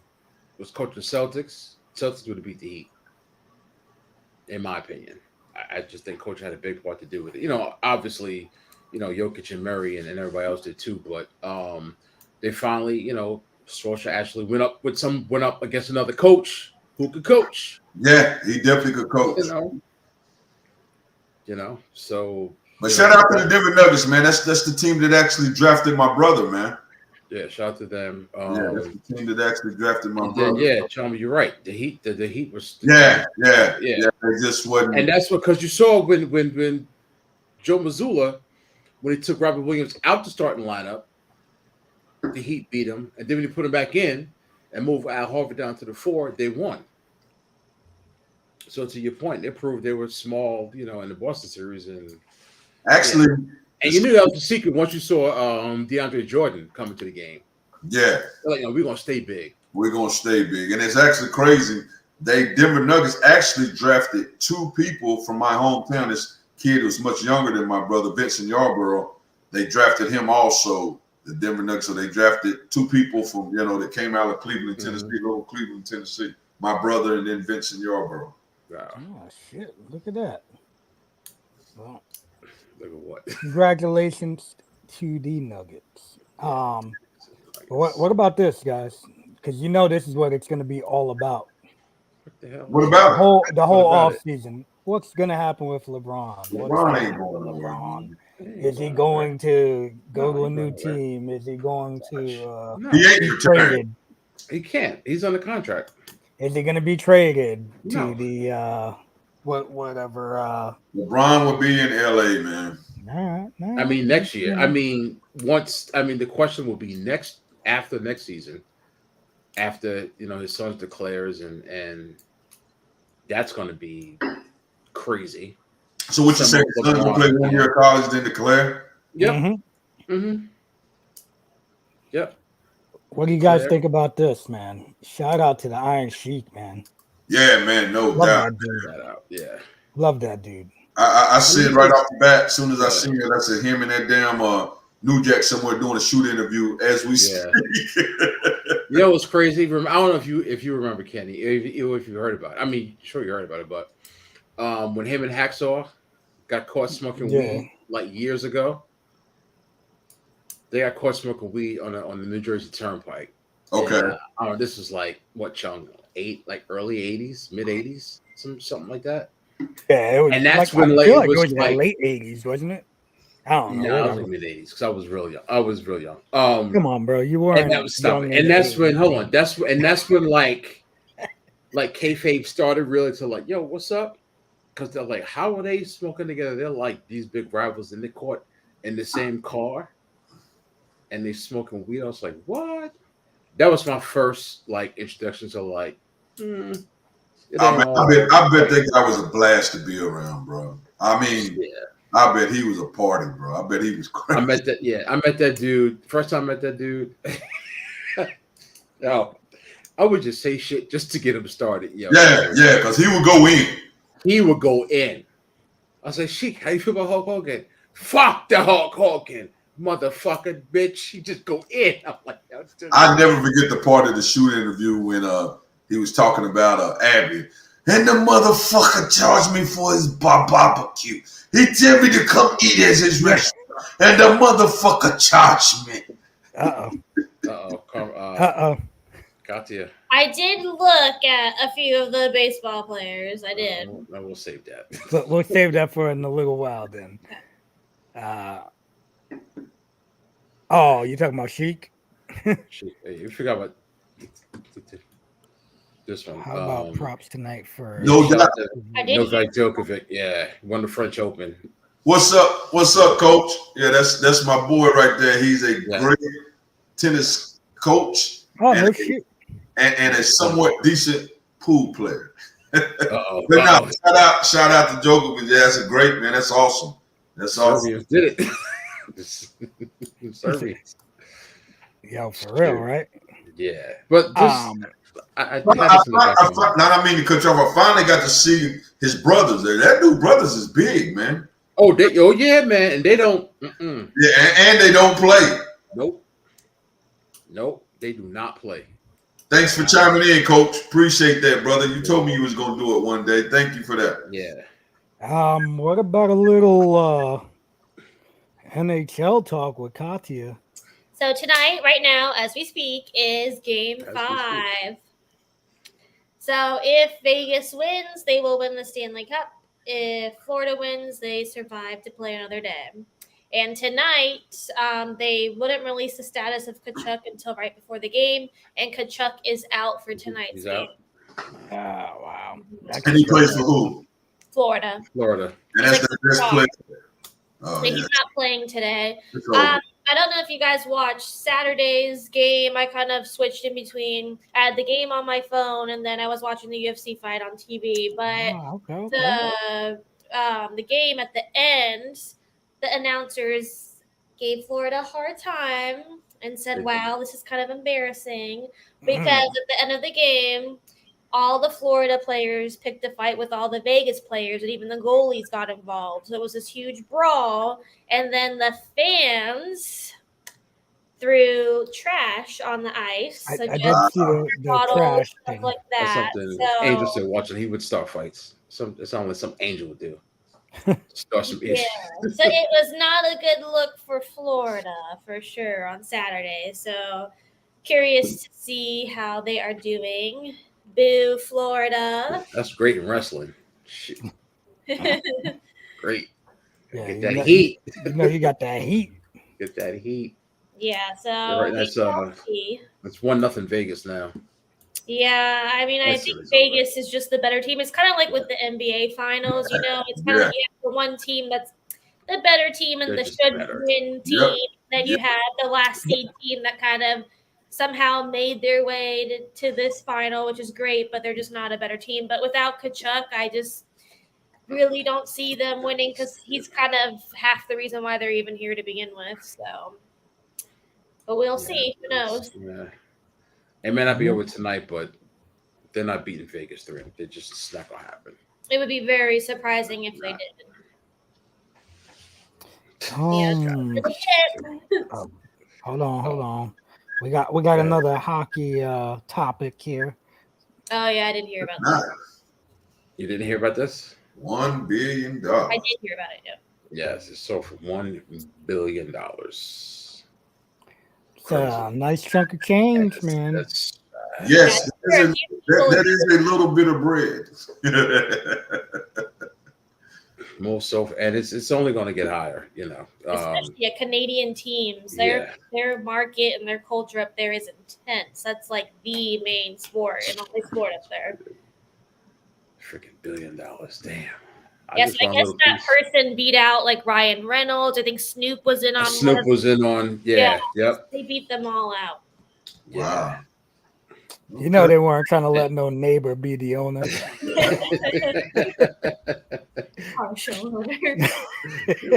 was coaching Celtics would have beat the Heat. In my opinion. I just think coach had a big part to do with it. Obviously, Jokic and Murray and everybody else did too, but they finally, Spoelstra actually went up against another coach who could coach. Yeah, he definitely could coach. So. But shout out to the Denver Nuggets, man. That's the team that actually drafted my brother, man. Yeah, shout out to them. Yeah, that's the team that actually drafted my and brother. then, yeah, Chum, you're right. The Heat was. Yeah. It just wasn't. And that's because you saw when Joe Mazzulla, when he took Robert Williams out the starting lineup, the Heat beat him, and then when he put him back in and moved Al Horford down to the 4, they won. So to your point, they proved they were small, in the Boston series, and Actually, and you knew that was the secret once you saw DeAndre Jordan coming to the game. Yeah, They're like, we're gonna stay big. We're gonna stay big, and it's actually crazy. Denver Nuggets actually drafted 2 people from my hometown. This kid was much younger than my brother, Vincent Yarborough. They drafted him also, the Denver Nuggets. So they drafted 2 people from that came out of Cleveland, Tennessee, little Cleveland, Tennessee. My brother and then Vincent Yarborough. Wow. Oh shit! Look at that. Well, look at what. Congratulations to the Nuggets. What about this, guys? Because this is what it's going to be all about. What the hell? What about the whole off season? What's going to happen with LeBron? LeBron ain't going nowhere. Is he going to go to a new team? Is he going to he ain't be retired. traded? He can't. He's under contract. Is he going to be traded No. to the whatever? LeBron will be in LA, man. Nah, I mean, next year. I mean, the question will be after next season, after his son declares, and that's going to be crazy. So what you saying? His son's gonna play 1 year of college, then declare? Yep. Mm-hmm. Yep. What do you guys think about this, man? Shout out to the Iron Sheik, man. Yeah, man, no Love doubt. that dude. That out. Yeah. Love that dude. I said right off the bat, as soon as I seen it, I said him and that damn New Jack somewhere doing a shoot interview as we speak. What's crazy? I don't know if you remember, Kenny, if you heard about it. I mean, sure you heard about it, but when him and Hacksaw got caught smoking weed like years ago, they got caught smoking weed on the New Jersey Turnpike. Okay. And, this was like what, Chung? Early 80s, mid 80s, something like that. Yeah, it was, and that's like, when I feel like it was like late 80s, wasn't it? I don't know. No, I was like mid 80s because I was real young. Come on, bro, you weren't. And that was stuff. And that's when that's when like kayfabe started really to like, yo, what's up? Because they're like, how are they smoking together? They're like these big rivals, and they caught in the same car, and they smoking weed. I was like, what? That was my first like introduction to like. I bet that guy was a blast to be around, bro. I mean, I bet he was a party, bro. I bet he was crazy. I met that dude. First time I met that dude. No, I would just say shit just to get him started. Yeah, because he would go in. He would go in. I said, Sheik, how you feel about Hulk Hogan? Fuck the Hulk Hogan, motherfucker, bitch. He just go in. I'm like, I never forget the part of the shoot interview when he was talking about Abby. And the motherfucker charged me for his barbecue. He tell me to come eat at his restaurant. And the motherfucker charged me. Katia. I did look at a few of the baseball players. I did. I will save that. But we'll save that for in a little while then. You talking about Sheik? Sheik. Hey, you forgot about this one. How about props tonight for Novak Djokovic? Yeah, won the French Open. What's up, coach? Yeah, that's my boy right there. He's a great tennis coach. Oh, no shit. And a somewhat decent pool player. Uh-oh. But no, shout out to Djokovic. Yeah, that's a great man. That's awesome. That's awesome. Did it. Serbians. Yo, for real, right? Yeah. But this, I mean to cut you off. I finally got to see his brothers there. That dude brothers is big, man. Oh yeah, man. And they don't. Yeah, and they don't play. Nope. They do not play. Thanks for chiming in, Coach. Appreciate that, brother. You told me you was gonna do it one day. Thank you for that. Yeah. What about a little NHL talk with Katia? So tonight, right now, as we speak, is Game 5. So if Vegas wins, they will win the Stanley Cup. If Florida wins, they survive to play another day. And tonight, they wouldn't release the status of Kachuk until right before the game, and Kachuk is out for tonight's He's game. out. Oh, wow. That And he could plays for who? Florida. Florida. And He's that's like the best the player. Oh, So yeah. he's not playing today. It's over. I don't know if you guys watched Saturday's game. I kind of switched in between. I had the game on my phone, and then I was watching the UFC fight on TV. But okay. the game at the end, the announcers gave Florida a hard time and said, "Wow, this is kind of embarrassing," because at the end of the game, all the Florida players picked a fight with all the Vegas players, and even the goalies got involved. So it was this huge brawl. And then the fans threw trash on the ice. I So did just see the bottles, trash stuff thing. like That's that. something So, Angel said watching. He would start fights. It sounds like some Angel would do. Start some yeah. issues. So it was not a good look for Florida for sure on Saturday. So curious to see how they are doing. Boo, Florida. That's great in wrestling. Shit. Great. Yeah, Get you that know- heat. You got that heat. Get that heat. Yeah, so Right, we shall see. It's 1-0 Vegas now. Yeah, I mean, I That's think the result. Vegas is just the better team. It's kind of like with the NBA finals, you know, it's kind of like you have the one team that's the better team and They're the just should better. win team. Then you have the last seed team that kind of somehow made their way to this final, which is great, but they're just not a better team. But without Kachuk, I just really don't see them winning because he's kind of half the reason why they're even here to begin with. So, but we'll see. Who knows? Yeah. It may not be over tonight, but they're not beating Vegas 3. It's not gonna happen. It would be very surprising if they did. Hold on. We got another hockey topic here. Oh yeah, I didn't hear about that. You didn't hear about this? $1 billion. I did hear about it. Yeah. Yes, it's sold for $1 billion. It's a nice chunk of change, man. That's Yes, Yeah, that is a little bit of bread. most so, and it's only going to get higher. You know, Especially Canadian teams, their market and their culture up there is intense. That's like the main sport and only sport up there. freaking $1 billion. Damn. Yes, I guess that person beat out like Ryan Reynolds. I think Snoop was in on. Snoop was in on. Yeah. Yep. They beat them all out. Wow. You know they weren't trying to let no neighbor be the owner.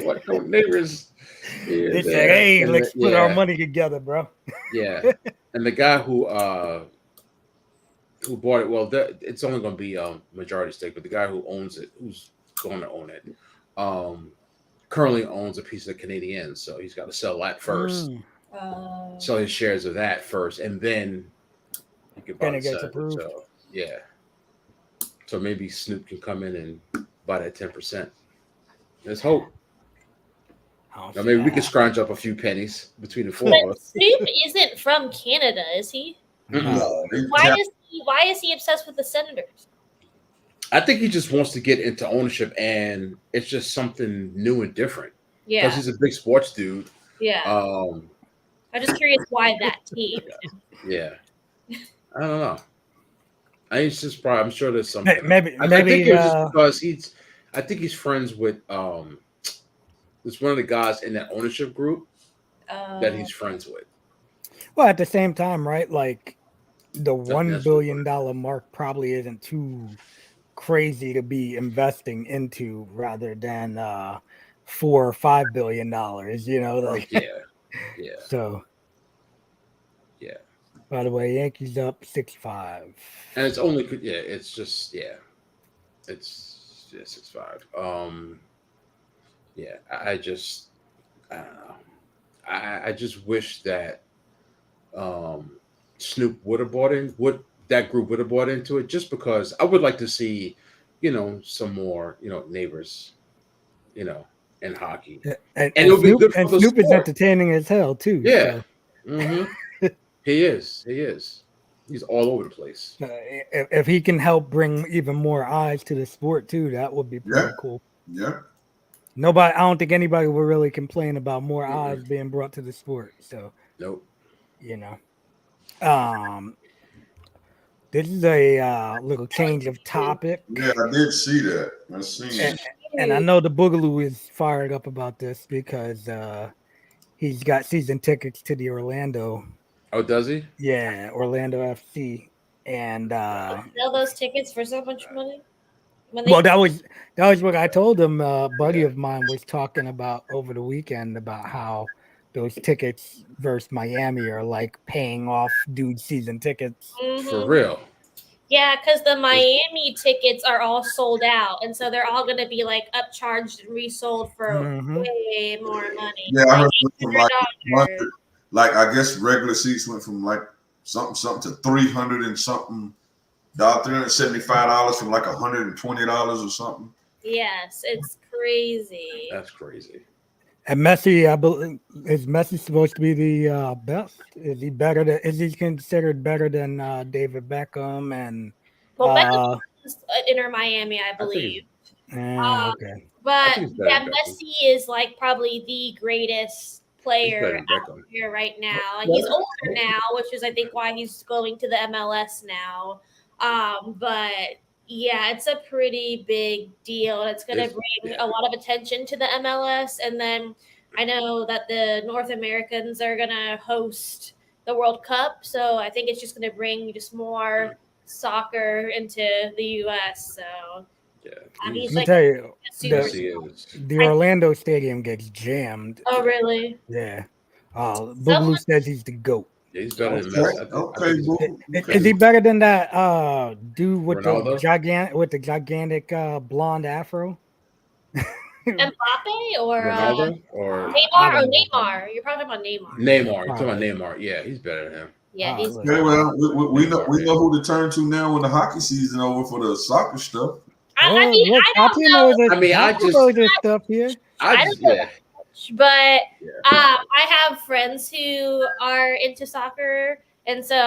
What no neighbors? Yeah, They said, "Hey, let's put our money together, bro." Yeah, and the guy who bought it, well, it's only going to be a majority stake, but the guy who owns it, who's going to own it, currently owns a piece of Canadian, so he's got to sell that first. Sell his shares of that first, and then you can buy it gets approved. So, yeah. So maybe Snoop can come in and buy that 10%. Let's hope. Now maybe we can scrounge up a few pennies between the four of But us. Snoop isn't from Canada, is he? No, Why is he obsessed with the Senators? I think he just wants to get into ownership, and it's just something new and different. Yeah, Because he's a big sports dude. yeah. I'm just curious why that team. Yeah. I don't know. It's just probably. I'm sure there's something. Maybe I think it's just because I think he's friends with. It's one of the guys in that ownership group that he's friends with. Well, at the same time, right? Like the $1 That's billion mark probably isn't too crazy to be investing into, rather than $4 or $5 billion. You know, like Yeah. So. Yeah. By the way, Yankees up 6-5. And it's only it's just it's 6-5. Yeah, I don't know. I just wish that Snoop would have bought in, that group would have bought into it, just because I would like to see, some more, neighbors, in hockey. And it would be good for the Snoop is sport. entertaining as hell too. Yeah. So. Mm-hmm. He is. He's all over the place. If he can help bring even more eyes to the sport too, that would be pretty cool. Yeah. I don't think anybody will really complain about more Mm-mm. eyes being brought to the sport. So, Nope. you know, this is a little change of topic. Yeah, I did see that. I seen. And I know the Boogaloo is fired up about this because he's got season tickets to the Orlando. Oh, does he? Yeah, Orlando FC. And Sell those tickets for so much money. well, that was what I told him. A buddy of mine was talking about over the weekend about how those tickets versus Miami are like paying off dude season tickets. For real. Yeah, because the Miami tickets are all sold out, and so they're all going to be like upcharged and resold for way more money. Yeah, I heard from like $800. like I guess regular seats went from like something to $300 and something, $375 from like $120 or something. Yes, it's crazy. That's crazy. And Messi, I believe, is Messi supposed to be the best? Is he better than? Is he considered better than David Beckham and? Well, Beckham is Inter Miami, I believe. Okay. But yeah, Messi is like probably the greatest player out here right now. Like, he's older now, which is I think why he's going to the MLS now. But yeah, it's a pretty big deal. It's going to bring a lot of attention to the MLS. And then I know that the North Americans are going to host the World Cup. So I think it's just going to bring just more soccer into the U.S. So yeah, let me tell you, the Orlando stadium gets jammed. Oh, really? Yeah. Boogaloo says he's the GOAT. Yeah, he's better than Messi. Is he better than that dude with the gigantic blonde afro? Mbappe or Ronaldo or Neymar? You're probably talking about Neymar. You're talking about Neymar. Yeah, he's better than him. Yeah, he's well, we know who to turn to now when the hockey season over for the soccer stuff. I mean, I don't know. I just know this stuff here. I don't know that much, but I have friends who are into soccer, and so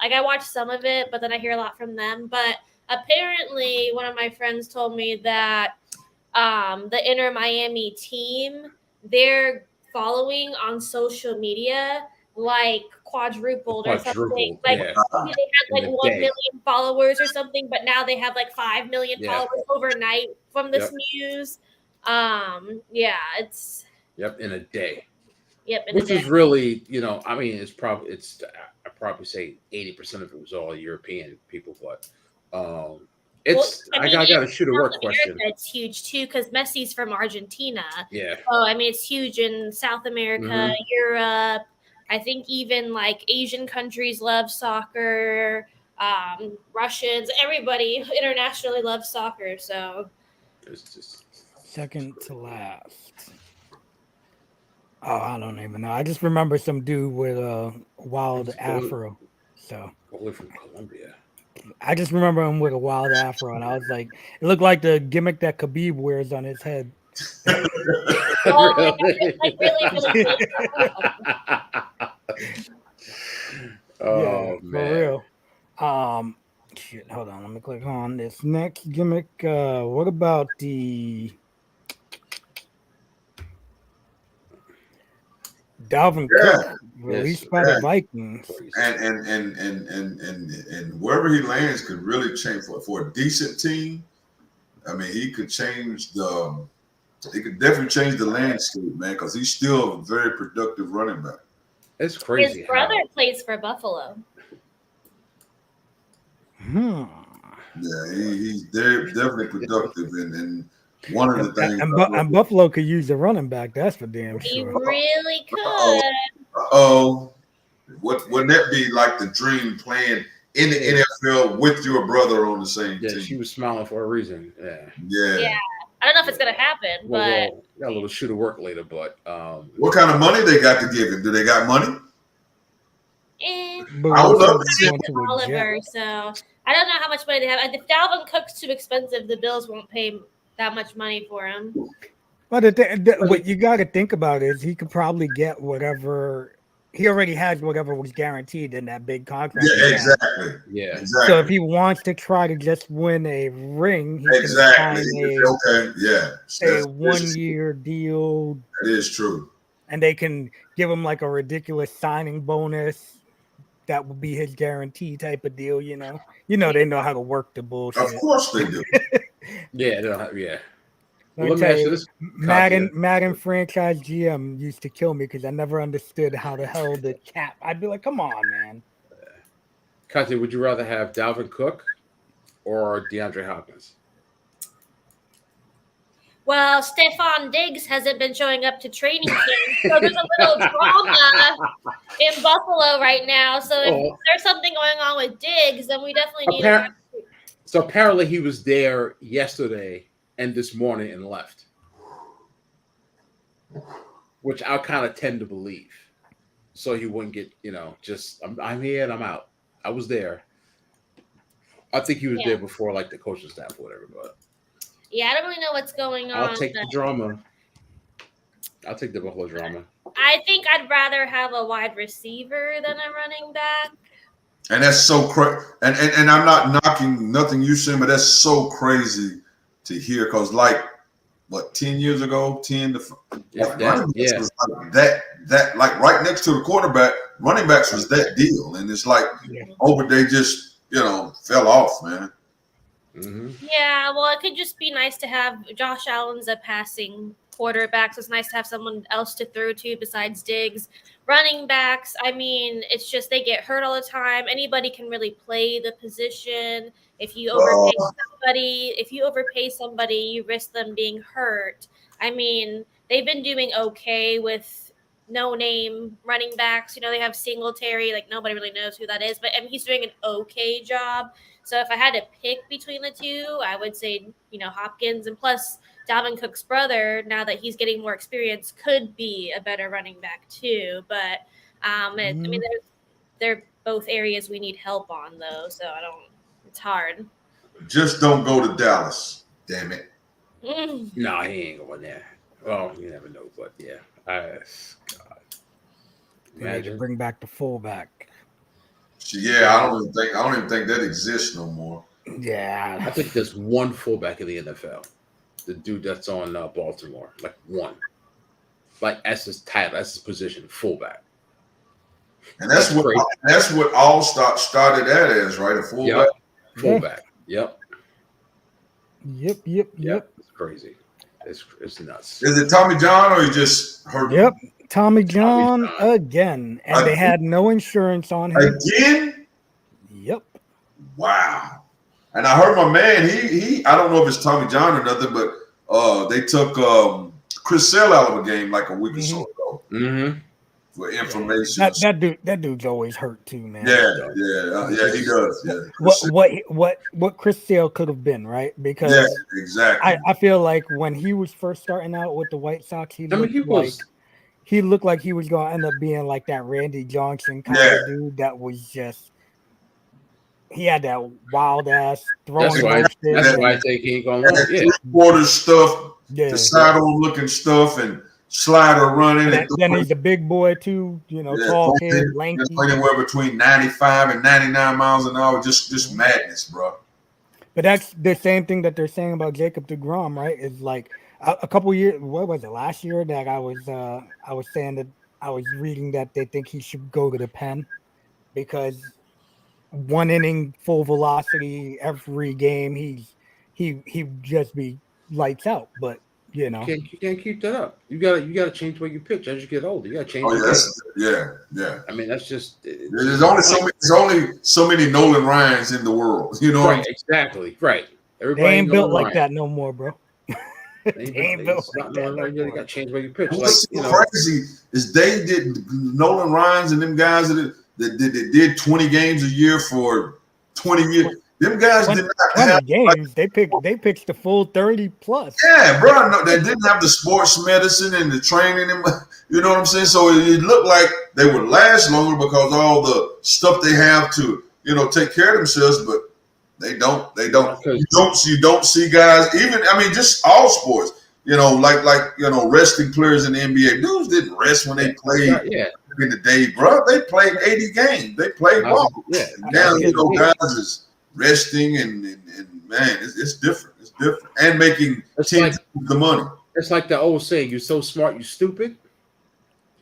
like I watch some of it, but then I hear a lot from them. But apparently, one of my friends told me that the Inter Miami team, their following on social media like quadrupled or something. Like they had like 1 million followers or something, but now they have like 5 million followers overnight from this news. It's in a day. Which is really, I mean, I probably say 80% of it was all European people, but I got a shoot a work question. It's huge too because Messi's from Argentina. Yeah. So I mean, it's huge in South America, Europe. I think even like Asian countries love soccer. Russians, everybody internationally loves soccer. So it's just second to last. Oh, I don't even know. I just remember some dude with a wild afro. So we're from Colombia. I just remember him with a wild afro, and I was like, it looked like the gimmick that Khabib wears on his head. Oh man, for real. Shit, hold on, let me click on this next gimmick. What about the Dalvin Cook released by the Vikings? And wherever he lands could really change for a decent team. I mean, he could definitely change the landscape, man, because he's still a very productive running back. It's crazy. His brother plays for Buffalo. Yeah, he's definitely productive, and one of the things. And Buffalo could use a running back. That's for damn sure. He really could. Wouldn't that be like the dream playing in the NFL with your brother on the same team? Yeah, she was smiling for a reason. Yeah. I don't know if it's gonna happen, but got a little shoot of work later. But what kind of money they got to give him? Do they got money? I would love to see Oliver, so I don't know how much money they have. If Dalvin Cook's too expensive, the Bills won't pay that much money for him. But what you got to think about is he could probably get whatever he already has whatever was guaranteed in that big contract. Yeah, exactly. Yeah. Exactly. So if he wants to try to just win a ring, he can Exactly. sign Okay. Yeah. a 1-year deal. That is true. And they can give him like a ridiculous signing bonus. That would be his guarantee type of deal, you know. They know how to work the bullshit. Of course they do. Yeah. Yeah. Let me tell you, Madden franchise GM used to kill me because I never understood how the hell the cap. I'd be like, come on, man. Conte, would you rather have Dalvin Cook or DeAndre Hopkins? Well, Stephon Diggs hasn't been showing up to training camp, so there's a little drama in Buffalo right now. So if there's something going on with Diggs, then we definitely need to. So apparently he was there yesterday and this morning and left, which I kind of tend to believe. So he wouldn't get, just I'm here and I'm out. I was there. I think he was there before, like the coaching staff or whatever, but. Yeah, I don't really know what's going on. I'll take the drama. I'll take the Buffalo drama. I think I'd rather have a wide receiver than a running back. And that's so crazy. And I'm not knocking nothing you said, but that's so crazy to hear. Because 10 years ago, 10 to was like that like right next to the quarterback, running backs was that deal. And it's like they just fell off, man. Mm-hmm. Yeah, well, it could just be nice to have Josh Allen's a passing quarterback, so it's nice to have someone else to throw to besides Diggs. Running backs, I mean, it's just they get hurt all the time. Anybody can really play the position. If you overpay somebody, you risk them being hurt. I mean, they've been doing okay with no-name running backs. They have Singletary, like nobody really knows who that is, but I mean, he's doing an okay job. So if I had to pick between the two, I would say, Hopkins, and plus Dalvin Cook's brother, now that he's getting more experience, could be a better running back too. But I mean, they're both areas we need help on though. So it's hard. Just don't go to Dallas. Damn it. No, he ain't going there. Well, you never know, but yeah. God. Imagine bring back the fullback. Yeah, I don't even think that exists no more. Yeah, I think there's one fullback in the NFL. The dude that's on Baltimore, like one, like that's his title, that's his position, fullback. And that's what all started at as, right? A fullback. Yep. Fullback. Yep. It's crazy. It's nuts. Is it Tommy John or you just heard? Yep. Tommy John again. And they had no insurance on him. Again? Yep. Wow. And I heard my man, he I don't know if it's Tommy John or nothing, but they took Chris Sale out of a game like a week or so ago. Mm-hmm. For information. That dude's always hurt too, man. Yeah, he does. Yeah. What Chris Sale could have been, right? Because exactly. I feel like when he was first starting out with the White Sox, he looked like he was going to end up being like that Randy Johnson kind of dude that was just. He had that wild ass throwing. That's why I think he ain't gonna run. Quarter stuff, the sidearm looking stuff, and slider running. And then he's a big boy too, tall kid, lanky. Just anywhere between 95 and 99 miles an hour, just madness, bro. But that's the same thing that they're saying about Jacob deGrom, right? Is like a couple years. What was it? Last year that I was saying that I was reading that they think he should go to the pen because. One inning full velocity every game, he just be lights out. But you can't keep that up. You gotta change the way you pitch as you get older. You gotta change. Yeah. I mean, that's just. There's only so many Nolan Ryans in the world. Right? Exactly. Right. Everybody they ain't built like that no more, bro. They ain't built like that. You gotta change the way you pitch. What's crazy is they did Nolan Ryans and them guys that did 20 games a year for 20 years. Them guys did not have games. They picked the full 30 plus. Yeah, bro. No, they didn't have the sports medicine and the training. You know what I'm saying? So it looked like they would last longer because all the stuff they have to, take care of themselves. But they don't. You don't see guys. Even just all sports. Like resting players in the NBA. Dudes didn't rest when they played. in the day, bro. They played 80 games. They played ball. Yeah. Now guys is resting and man, it's different. It's different. And making It's 10 like times the money. it's like the old saying, "You're so smart, you stupid."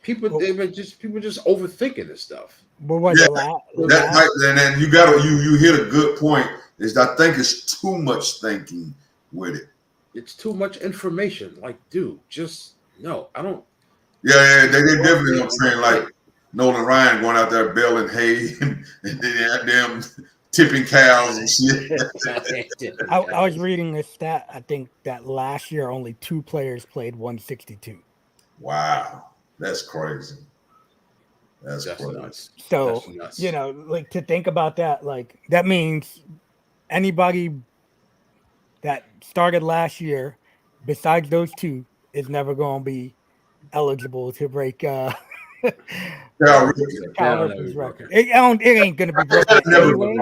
People just overthinking this stuff. But what And then you gotta you hit a good point. Is I think it's too much thinking with it. It's too much information. Like, dude, just no. I don't. Yeah, they definitely don't train like Nolan Ryan going out there baling hay and them tipping cows and shit. I was reading a stat. I think that last year only 2 players played 162. Wow, that's crazy. That's crazy. Nuts. So That's nuts. you know, like to think about that, like that means anybody that started last year, besides those 2, is never going to be eligible to break Cal Ripken's record. It ain't going to be broken anyway.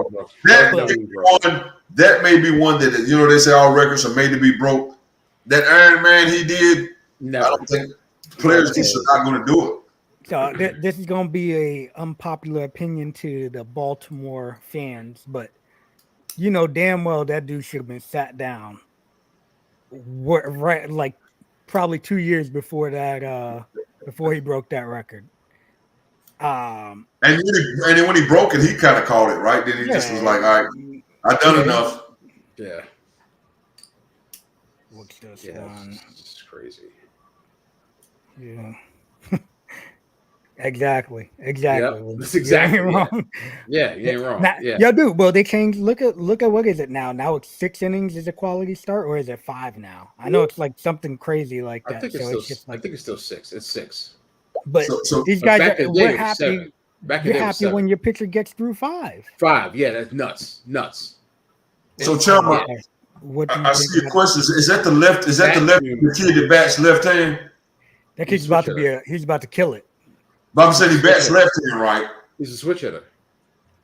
That may be one that, you know, they say all records are made to be broke. That Iron Man he did, I don't think players just are not going to do it. So this is going to be a unpopular opinion to the Baltimore fans, but you know damn well that dude should have been sat down right, like probably 2 years before that, before he broke that record. And then when he broke it, he kind of called it, right? Then he just was like, all right, I've done enough. Yeah. What's this one? It's crazy. Yeah. Exactly. Yep. That's exactly wrong. Yeah, you ain't wrong. Now, yeah. Yeah, dude. Well, they changed. Look at what is it now? Now it's 6 innings is a quality start, or is it 5 now? I know it's like something crazy like that. I think it's still 6. It's 6. But so these guys we're happy. Back You're happy when your pitcher gets through 5. 5. Yeah, that's nuts. So Chalmers, I see a question. Is that the left? Is that the left? The kid that bats left hand? That kid's about to be he's about to kill it. Bob said he bats left hand, right? He's a switch hitter.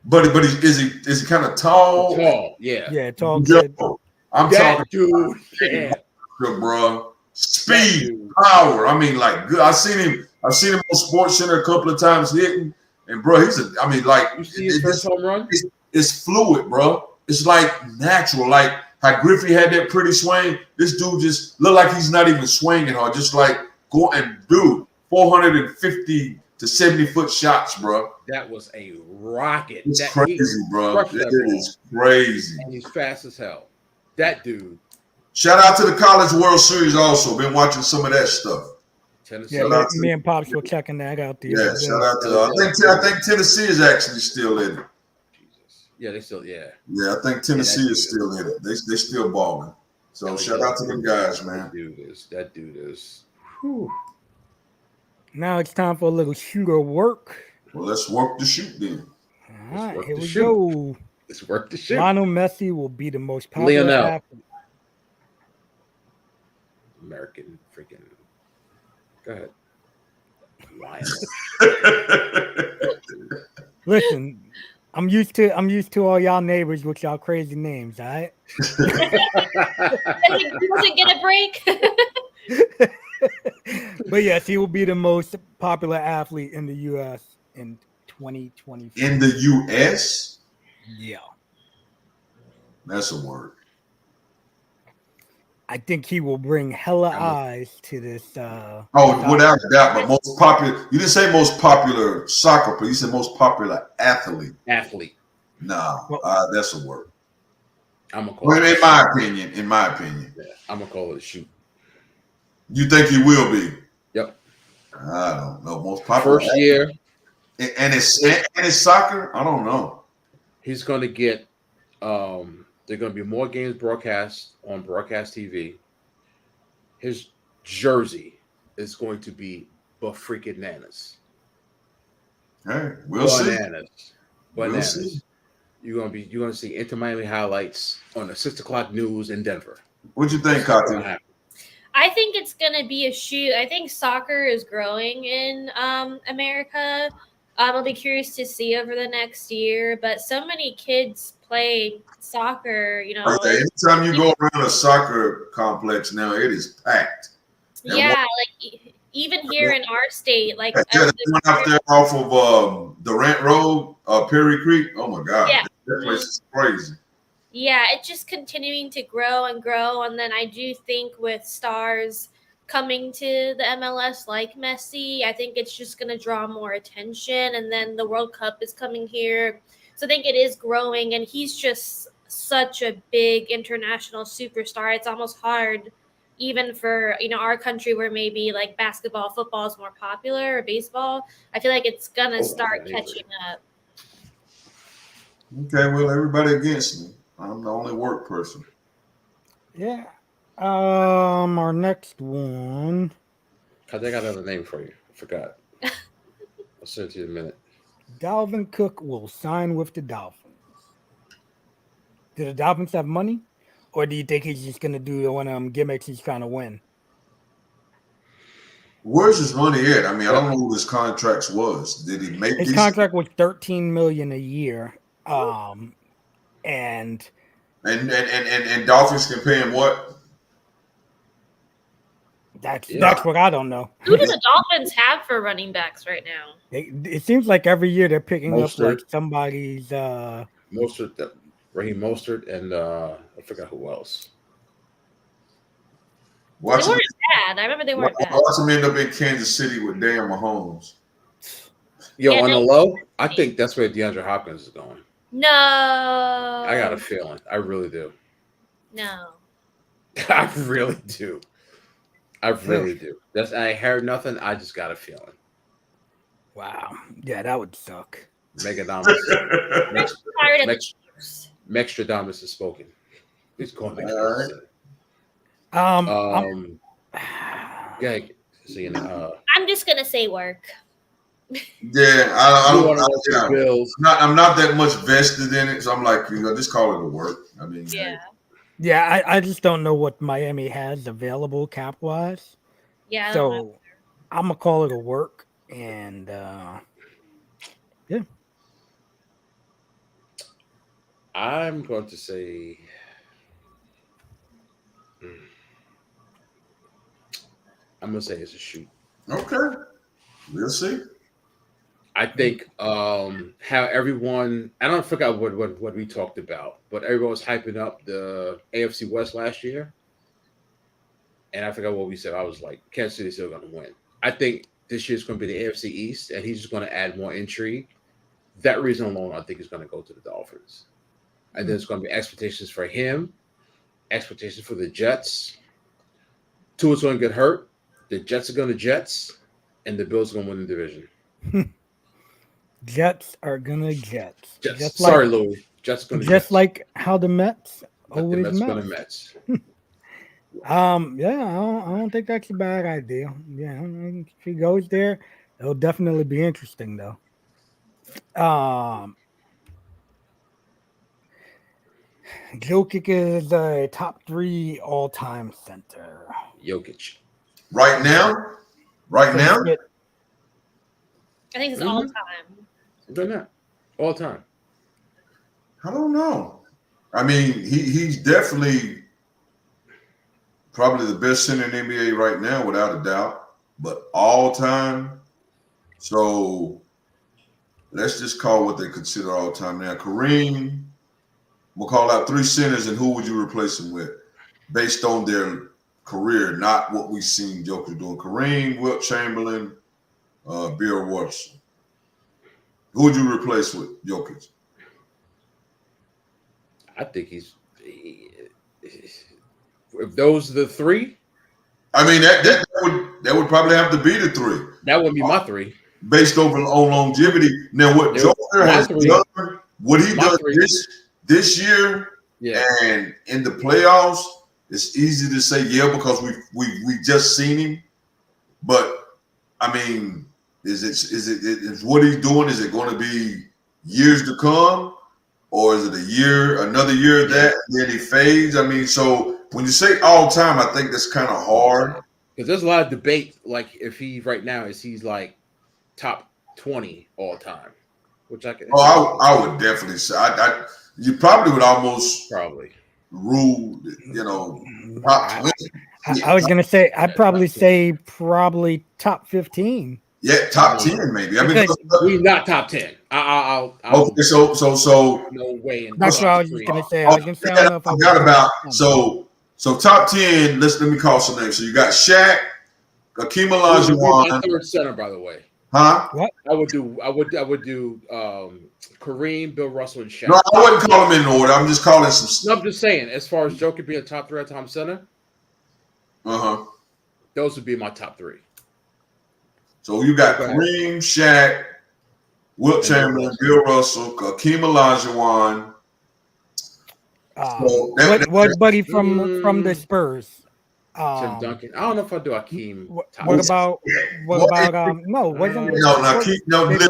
But is he kind of tall? Tall, yeah. Yeah, tall kid. I'm talking, dude. Yeah, bro. Speed, power. I mean, like, good. I've seen him on Sports Center a couple of times hitting, and bro, you see his first home run? It's fluid, bro. It's like natural. Like how Griffey had that pretty swing. This dude just look like he's not even swinging hard. Just like go and do 450 to 70-foot shots, bro. That was a rocket. It's crazy, bro. It is crazy. And he's fast as hell. That dude. Shout out to the College World Series also. Been watching some of that stuff. Tennessee. Yeah, me and Pops were checking that out. Shout out to I think Tennessee is actually still in it. Jesus. Yeah, they still, Yeah, I think Tennessee is still in it. They still balling. So shout out to them guys, man. That dude is. Whew. Now it's time for a little shooter work. Well, let's work the shoot then. All right, here we go. Let's work the shoot. Lionel Messi will be the most popular Lionel. athlete. American freaking. Go ahead. Lionel. Listen, I'm used to all y'all neighbors with y'all crazy names, all right? He doesn't get a break. But yes, he will be the most popular athlete in the U.S. in 2024. In the U.S.? Yeah. That's a word. I think he will bring hella eyes to this. Without a doubt. But most popular, you didn't say most popular soccer player. You said most popular athlete. No, that's a word. I'm gonna call it. In my opinion, yeah, I'm gonna call it a shoot. You think he will be? Yep. I don't know. Most popular first year, and it's soccer. I don't know. He's gonna get. There are going to be more games broadcast on broadcast TV. His jersey is going to be freaking bananas. Hey, we'll see. Bananas. You're going to see Inter Miami highlights on the 6:00 news in Denver. What you think, Kati? I think it's going to be a shoot. I think soccer is growing in America. I'll be curious to see over the next year, but so many kids play soccer, you know. Anytime you go around a soccer complex now, it is packed. Yeah, like even here in our state, like Yeah, they went out there off of Durant Road, Perry Creek. Oh my God, Yeah. that place is crazy. yeah, it's just continuing to grow and grow. And then I do think with stars coming to the MLS like Messi, I think it's just going to draw more attention. And then the World Cup is coming here. So I think it is growing. And he's just such a big international superstar. It's almost hard, even for our country where maybe like basketball, football is more popular, or baseball. I feel like it's going to start catching up. Okay, well, everybody against me. I'm the only work person. Yeah. Our next one. I think I got another name for you. I forgot. I'll send it to you in a minute. Dalvin Cook will sign with the Dolphins. Do the Dolphins have money? Or do you think he's just going to do one of them gimmicks he's trying to win? Where's his money at? I mean, I don't know who his contracts was. Did he make his contract was $13 million a year. And Dolphins can pay him what? That's what I don't know. Who do the Dolphins have for running backs right now? It seems like every year they're picking up like somebody's Raheem Mostert, and I forgot who else. They weren't bad. I remember they weren't bad. Watch him end up in Kansas City with Dan Mahomes. On the low, I think that's where DeAndre Hopkins is going. No. I got a feeling. I really do. No. I really do. I really do. I heard nothing. I just got a feeling. Wow. Yeah, that would suck. Megadamus. Mextradamus has spoken. He's going to I'm just gonna say work. Yeah, I'm not that much vested in it, so I'm like, just call it a work. I mean, yeah. I just don't know what Miami has available cap wise. Yeah, so I'm gonna call it a work, and yeah. I'm going to say. I'm gonna say it's a shoot. Okay, we'll see. I think how everyone, I don't forget what we talked about, but everyone was hyping up the AFC West last year. And I forgot what we said. I was like, Kansas City's still going to win. I think this year's going to be the AFC East, and he's just going to add more intrigue. That reason alone, I think, is going to go to the Dolphins. And there's going to be expectations for him, expectations for the Jets. Tua's going to get hurt. The Jets are going to Jets, and the Bills are going to win the division. Jets are gonna Jets. Sorry, Louis. Jets gonna just like how the Mets always the Mets. Gonna Mets. Yeah, I don't think that's a bad idea. Yeah, if he goes there, it'll definitely be interesting though. Jokic is a top 3 all-time center. Jokic. Right now? I think it's all time. They're not all time. I don't know. I mean, he's definitely probably the best center in the NBA right now, without a doubt. But all time. So let's just call what they consider all time now. Kareem. We'll call out 3 centers, and who would you replace them with, based on their career, not what we've seen Joker doing? Kareem, Wilt Chamberlain, Bill Watson. Who would you replace with Jokic? I think if those are the 3. I mean, that would probably have to be the 3. That would be my 3. Based on longevity. Now, what Joker has done, what he does this year, and in the playoffs, it's easy to say because we just seen him. But I mean, is what he's doing? Is it going to be years to come, or is it another year of that, and then he fades? I mean, so when you say all time, I think that's kind of hard because there's a lot of debate. Like if he right now he's like top 20 all time, which I could. I would definitely say you probably would almost rule top 20. I was gonna say I'd probably say probably top 15. Yeah, top 10 maybe. I mean, we not top 10. I'll okay, so no way. That's what I was just gonna say. I was gonna say I don't know if I forgot about was so top 10. Let me call some names. So you got Shaq, Akeem my Olajuwon, third center, by the way. huh? What? I would do Kareem, Bill Russell, and Shaq. No, I wouldn't call them in order. I'm just calling some. No, I'm just saying, as far as Joker being a top 3 all-time center, those would be my top 3. So you got Kareem, Shaq, Wilt Chamberlain, Bill Russell, Akeem Olajuwon. What buddy from the Spurs? Tim Duncan. I don't know if I do Akeem. What about David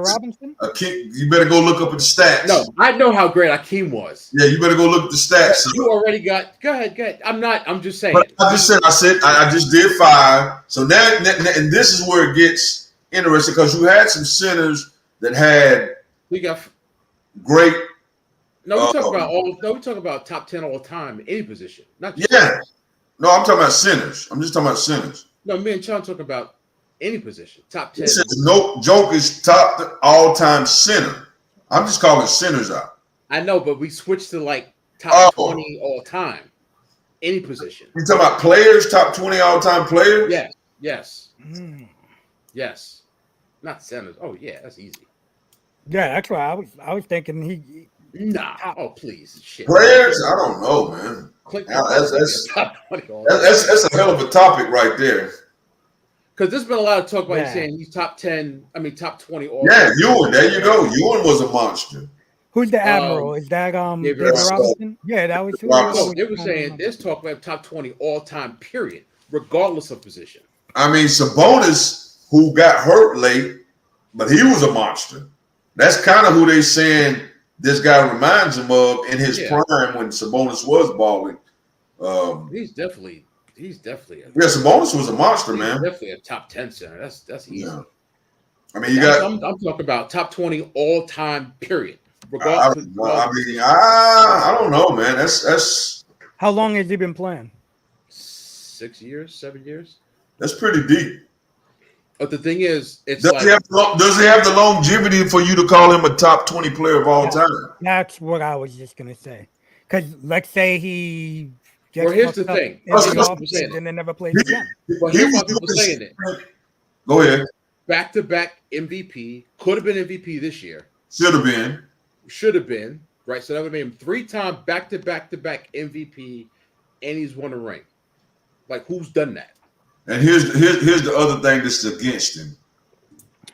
Robinson? Akeem, you better go look up at the stats. No, I know how great Akeem was. Yeah, you better go look at the stats. You already got. Go ahead. I'm just saying. But I just did 5. So now, and this is where it gets interesting because you had some centers that had we got great. No, we talk about top 10 all time, any position. Not just No, I'm talking about centers. I'm just talking about centers. No, me and Sean talk about any position. Top 10. This is no joke is top all-time center. I'm just calling centers out. I know, but we switched to like top 20 all time. Any position. You talking about players, top 20 all-time players? Yes. Yes. Not centers. Oh yeah, that's easy. Yeah, that's why I was thinking he. Nah. Oh please, shit. Players? I don't know, man. That's a hell of a topic right there. Because there's been a lot of talk about saying he's top 10. I mean, top 20. All Ewing. There you go. Ewing was a monster. Who's the admiral? Is that David Robinson? Yeah, that was. No, they were saying there's talk about top 20 all time. Period, regardless of position. I mean, Sabonis, who got hurt late, but he was a monster. That's kind of who they saying this guy reminds him of in his prime when Sabonis was balling. He's definitely Sabonis was a monster, man. Definitely a top 10 center. That's easy. Yeah. I mean, I'm talking about top 20 all time. Period. I don't know, man. That's. How long has he been playing? 6 years, 7 years. That's pretty deep. But the thing is, does he have the longevity for you to call him a top 20 player of all time? That's what I was just gonna say. Because let's say he. Here's the thing. And then never plays again. Well, here's why people saying it. Go ahead. Back-to-back MVP. Could have been MVP this year. Should have been. Right? So that would have made him 3-time back-to-back MVP, and he's won a ring. Like, who's done that? And here's the other thing that's against him.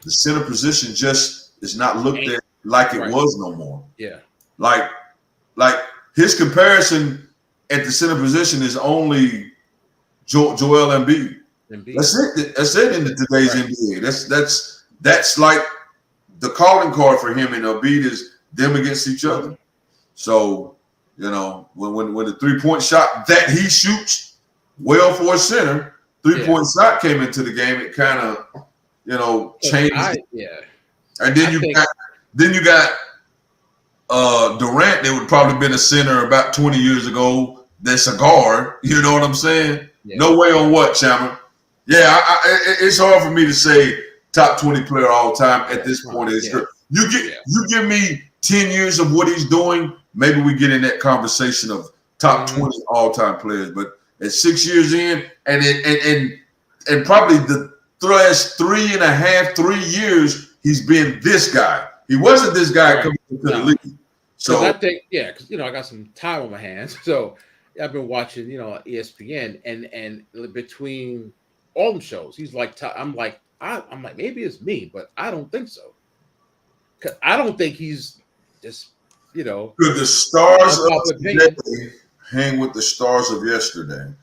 The center position just is not looked at like it was no more. Yeah. Like his comparison at the center position is only Joel Embiid. That's it. That's it in today's NBA. That's like the calling card for him and Embiid is them against each other. So, when the 3-point shot that he shoots well for a center, 3-point shot came into the game, it kind of, changed. And then you got Durant. That would probably been a center about 20 years ago. That's a guard. You know what I'm saying? Yeah. No way on what, Chandler? Yeah, it's hard for me to say top 20 player all time at this point. You give me 10 years of what he's doing, maybe we get in that conversation of top 20 all time players. But at 6 years in, and probably the last 3 years, he's been this guy. He wasn't this guy coming into the league. So I think, because I got some time on my hands, so I've been watching, ESPN, and between all them shows, he's like, I'm like, maybe it's me, but I don't think so. Cause I don't think he's just, Could the stars of today hang with the stars of yesterday?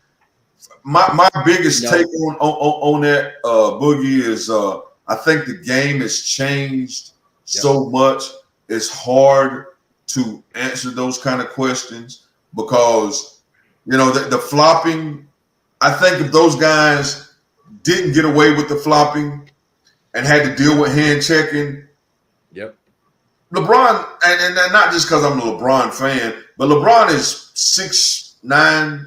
My biggest take on that Boogie is I think the game has changed so much. It's hard to answer those kind of questions because the flopping. I think if those guys didn't get away with the flopping and had to deal with hand checking. LeBron, and not just because I'm a LeBron fan, but LeBron is 6'9",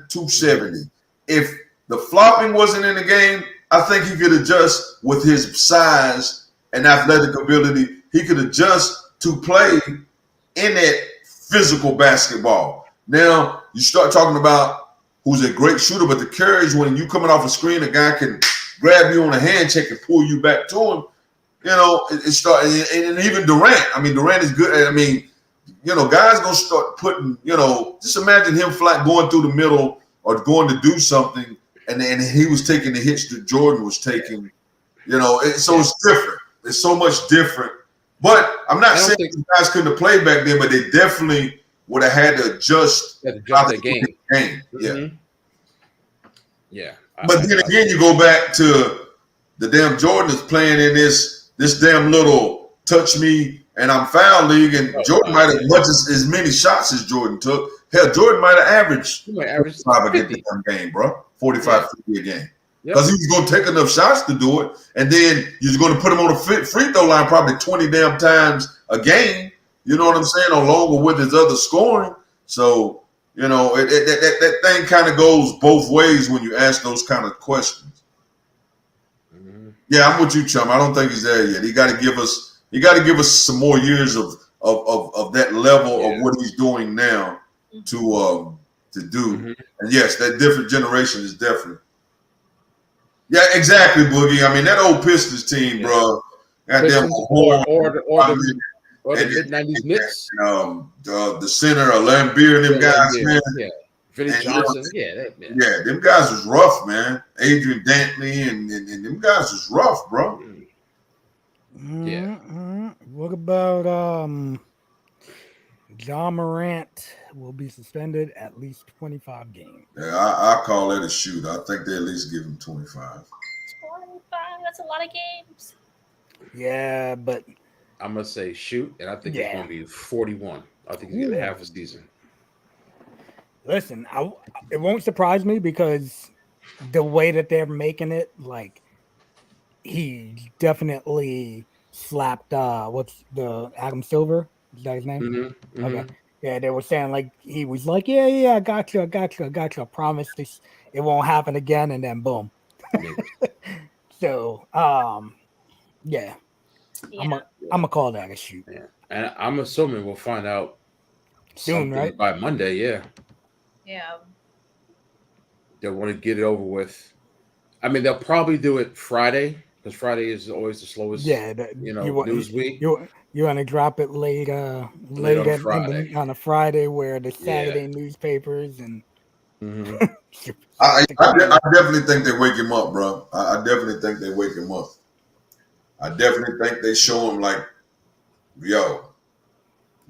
270. If the flopping wasn't in the game, I think he could adjust with his size and athletic ability. He could adjust to play in that physical basketball. Now, you start talking about who's a great shooter, but the carries when you coming off a screen, a guy can grab you on a hand check and pull you back to him. You know, it started, and even Durant. I mean, Durant is good. I mean, you know, guys gonna start putting. You know, just imagine him flat going through the middle or going to do something, and he was taking the hits that Jordan was taking. You know, so it's different. It's so much different. But I'm not saying these guys couldn't have played back then, but they definitely would have had to adjust the game. Yeah. Yeah. But then again, you go back to the damn Jordans playing in this damn little touch me and I'm foul league, and Jordan might have much as many shots as Jordan took. Hell, Jordan might have averaged 45 a game, bro. 45, 50 a game. Because he was going to take enough shots to do it. And then you're going to put him on the free throw line probably 20 damn times a game. You know what I'm saying? Or longer with his other scoring. So, you know, that thing kind of goes both ways when you ask those kind of questions. Yeah, I'm with you, chum. I don't think he's there yet. He got to give us some more years of that level of what he's doing now to do. And yes, that different generation is different. Yeah, exactly, Boogie. I mean, that old Pistons team, bro. Goddamn, or the mid-90s Knicks. The center, Lambeer, and them guys, man. Yeah. Vinny Johnson, them guys was rough, man. Adrian Dantley and them guys was rough, bro. Yeah. What about John Morant will be suspended at least 25 games? Yeah, I call that a shoot. I think they at least give him 25. 25, that's a lot of games. Yeah, but I'm gonna say shoot, and I think it's gonna be 41. I think he's getting half a season. Listen, it won't surprise me because the way that they're making it, like he definitely slapped what's the Adam Silver? Is that his name? Okay. Yeah, they were saying like he was like, yeah, I got you. I promise this it won't happen again, and then boom. So yeah. I'm gonna call that a shoot. Yeah. And I'm assuming we'll find out soon, right? By Monday, yeah. Yeah. They'll want to get it over with. I mean, they'll probably do it Friday because Friday is always the slowest. Yeah, news week. You want to drop it late on a Friday where the Saturday newspapers and. I definitely think they wake him up, bro. I definitely think they wake him up. I definitely think they show him like, yo,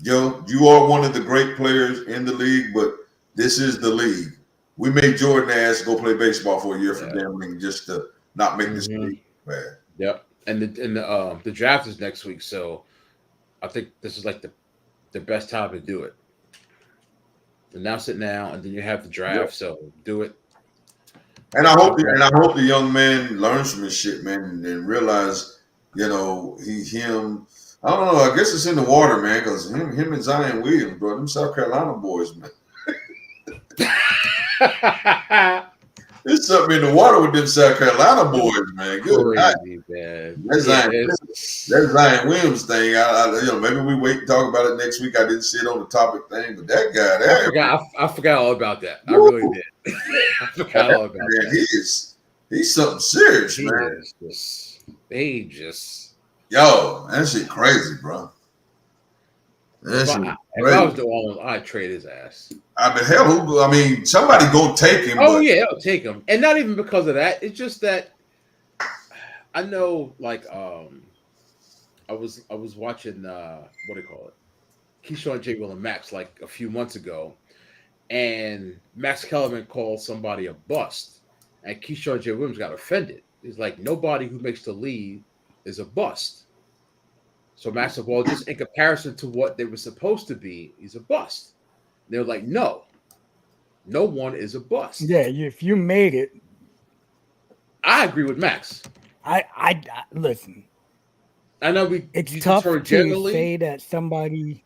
you are one of the great players in the league, but this is the league. We made Jordan ass go play baseball for a year for gambling just to not make this league bad. Yep. And the draft is next week, so I think this is like the best time to do it. Announce it now, and then you have the draft. So do it. And I hope the young man learns from his shit, man, and realize, you know, him. I don't know. I guess it's in the water, man, because him and Zion Williams, bro, them South Carolina boys, man. There's something in the water with them South Carolina boys, man. Good night. That Zion Williams thing. Maybe we wait and talk about it next week. I didn't see it on the topic thing, but that guy, I forgot all about that. I really did. I forgot all about that. He's something serious, man. Yo, that shit crazy, bro. If I was New Orleans, I'd trade his ass. Somebody gonna take him. Oh yeah, I'll take him, and not even because of that. It's just that I know, like, I was watching what do you call it, Keyshawn, J. Will, and Max like a few months ago, and Max Kellerman called somebody a bust, and Keyshawn J. Williams got offended. He's like, nobody who makes the league is a bust. So Max said, well, just in comparison to what they were supposed to be, he's a bust. They were like, no one is a bust. Yeah, if you made it. I agree with Max. I listen. I know it's tough to say that somebody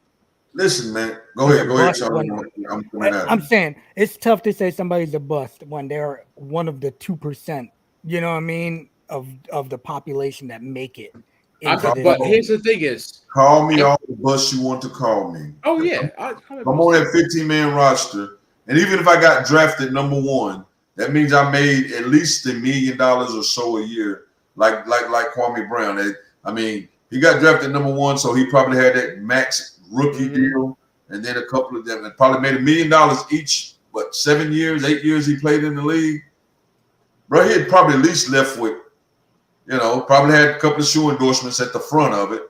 Listen, man. Go He's ahead. a Go ahead, bust Charlie. when I'm coming at I'm it. saying it's tough to say somebody's a bust when they're one of the 2%. You know what I mean of the population that make it into this But league. here's the thing: is Call me all the bus you want to call me. oh If yeah, I'm on that 15-man roster, and even if I got drafted number one, that means I made at least $1 million or so a year, like Kwame Brown. I mean, he got drafted number one, so he probably had that max rookie deal, and then a couple of them, and probably made $1 million each. What 7 years, 8 years he played in the league, bro? He had probably at least left with, probably had a couple of shoe endorsements at the front of it.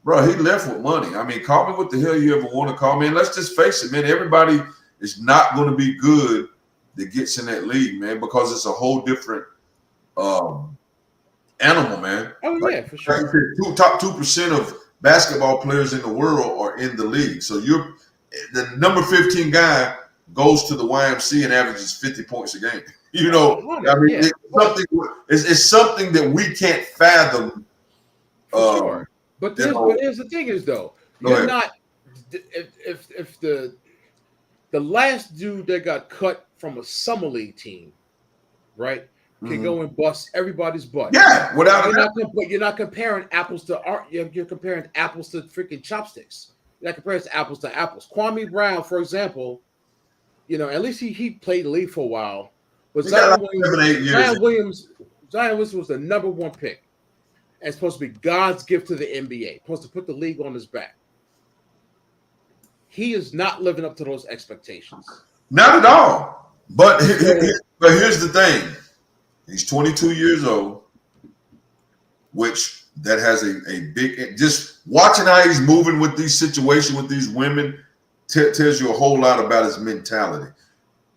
Bro, he left with money. I mean, call me what the hell you ever want to call me. And let's just face it, man. Everybody is not going to be good that gets in that league, man, because it's a whole different animal, man. Oh like, yeah, for sure. Top 2% of basketball players in the world are in the league. So you're the number 15 guy goes to the YMC and averages 50 points a game. I mean, yeah. it's something that we can't fathom. For sure. But here's the thing is though, you're not if the last dude that got cut from a summer league team, right, can go and bust everybody's butt. Yeah, without you're not comparing apples to art. You're comparing apples to freaking chopsticks. You're not comparing apples to apples. Kwame Brown, for example, at least he played the league for a while. But Zion Williams was the number one pick. And it's supposed to be God's gift to the NBA. Supposed to put the league on his back. He is not living up to those expectations. Not at all. But here's the thing. He's 22 years old, which that has a big, just watching how he's moving with these situations with these women tells you a whole lot about his mentality.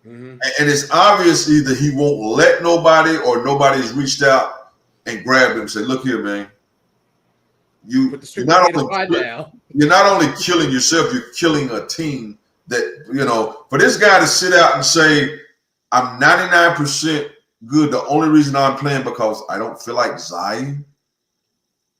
And it's obvious either he won't let nobody or nobody's reached out and grabbed him and said, look here, man. You're not only killing yourself, you're killing a team that, for this guy to sit out and say, I'm 99% good. The only reason I'm playing because I don't feel like Zion,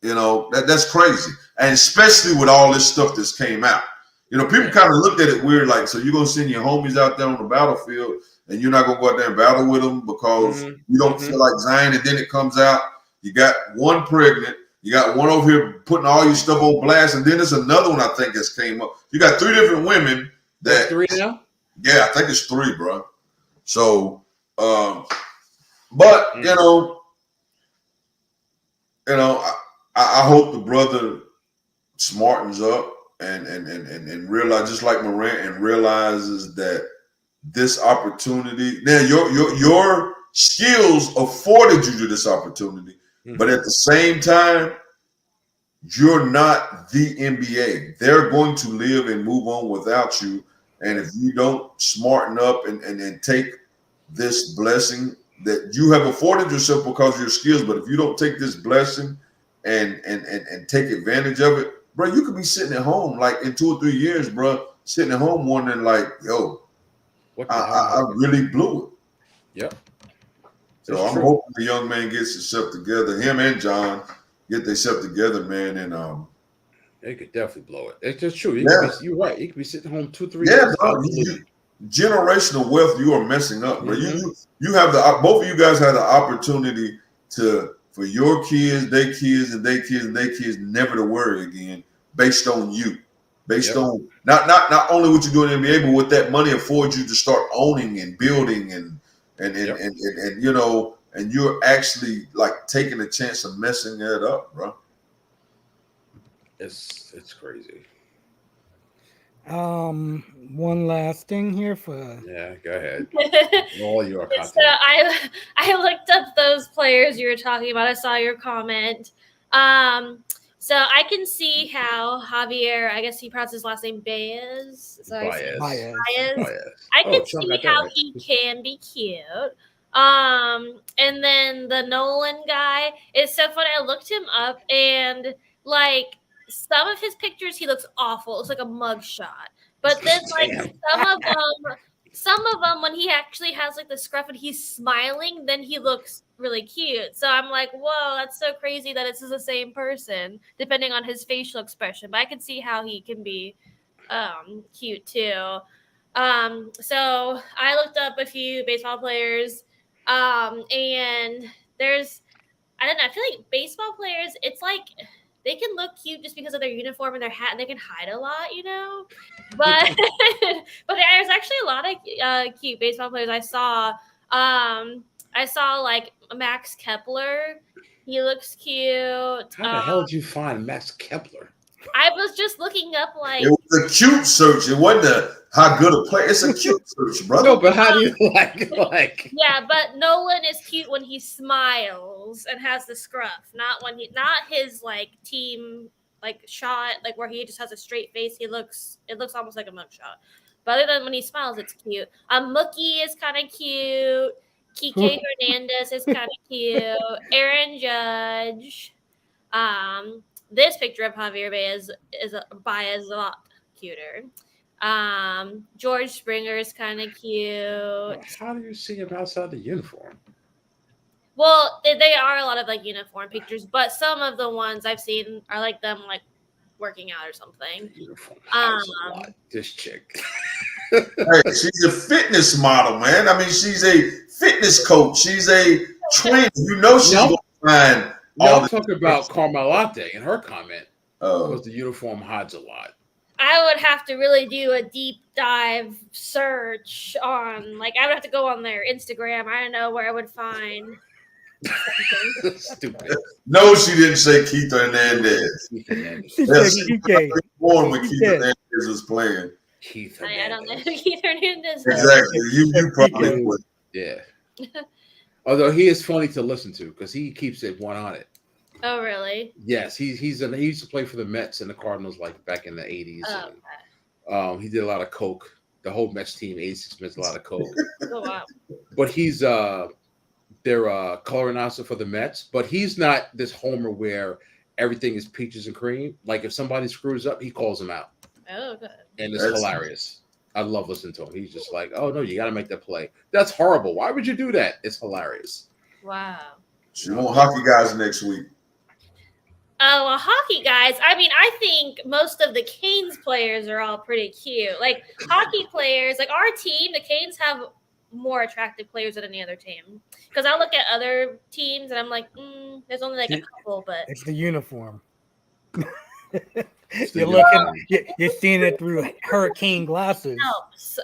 that's crazy. And especially with all this stuff that's came out. People kind of looked at it weird, like, so you're going to send your homies out there on the battlefield and you're not going to go out there and battle with them because you don't feel like Zion. And then it comes out, you got one pregnant, you got one over here putting all your stuff on blast, and then there's another one I think that's came up. You got 3 different women that. 3 now? Yeah, I think it's 3, bro. So, but I hope the brother smartens up and realize, just like Morant, and realizes that this opportunity. Now, your skills afforded you to this opportunity, but at the same time, you're not the NBA. They're going to live and move on without you. And if you don't smarten up and take this blessing that you have afforded yourself because of your skills, but if you don't take this blessing and take advantage of it, bro, you could be sitting at home like in 2 or 3 years, bro, sitting at home wondering like, yo, I really blew it. Yep. So I'm hoping the young man gets himself together. Him and John get themselves together, man, and they could definitely blow it. It's just true. You're right. You could be sitting home 2-3 years. Bro, generational wealth, you are messing up, bro. You have both of you guys have the opportunity for your kids, their kids, and their kids, and their kids never to worry again, based on you, based on not only what you do in the NBA, but what that money affords you to start owning and building and and you're actually like taking a chance of messing it up, bro. It's crazy. One last thing here for go ahead. All your content. So I looked up those players you were talking about. I saw your comment. So I can see how Javier, I guess he pronounced his last name Baez. Baez. I can see how he can be cute. And then the Nolan guy, it's so funny. I looked him up and like some of his pictures, he looks awful. It's like a mug shot. But then like some of them, when he actually has like the scruff and he's smiling, then he looks really cute. So I'm like, whoa, that's so crazy that it's the same person, depending on his facial expression. But I can see how he can be cute too. So I looked up a few baseball players, and there's I don't know. I feel like baseball players, it's like they can look cute just because of their uniform and their hat, and they can hide a lot, you know. But but there's actually a lot of cute baseball players I saw. I saw like Max Kepler. He looks cute. How the hell did you find Max Kepler? I was just looking up like It was a cute search. It wasn't how good a player. It's a cute search, brother. No, but how do you like? yeah, but Nolan is cute when he smiles and has the scruff, not not his like team like shot, like where he just has a straight face. It looks almost like a mugshot. But other than when he smiles, it's cute. Mookie is kind of cute. Kike Hernandez is kind of cute. Aaron Judge. This picture of Javier Baez is a lot cuter. George Springer is kind of cute. How do you see him outside the uniform? Well, they are a lot of like uniform pictures, but some of the ones I've seen are like them like working out or something. Uniform hides a lot. This chick. Hey, she's a fitness model, man. I mean, she's a fitness coach. She's a trainer. You know she's going to find all I'm talking about Carmelate and her comment was the uniform hides a lot. I would have to really do a deep dive search on, like, I would have to go on their Instagram. I don't know where I would find something. Stupid. No, she didn't say Keith Hernandez. She said Kike. Born when Keith Hernandez was playing. Keith I don't know Hernandez. who Keith Hernandez is. Exactly. You probably would. Yeah. Although he is funny to listen to because he keeps it one on it. Oh, really? Yes, he used to play for the Mets and the Cardinals like back in the 80s. Oh, and, he did a lot of coke. The whole Mets team, 86 Mets, a lot of coke. oh wow. But he's their color announcer for the Mets. But he's not this homer where everything is peaches and cream. Like if somebody screws up, he calls them out. Oh, good. And it's hilarious. I love listening to him. He's just like, oh, no, you got to make that play. That's horrible. Why would you do that? It's hilarious. Wow. She want hockey guys next week. Oh, well, hockey guys. I mean, I think most of the Canes players are all pretty cute. Like hockey players, like our team, the Canes have more attractive players than any other team. Because I look at other teams and I'm like, there's only like a couple, but It's the uniform. It's the You're looking, you're seeing it through hurricane glasses. helps.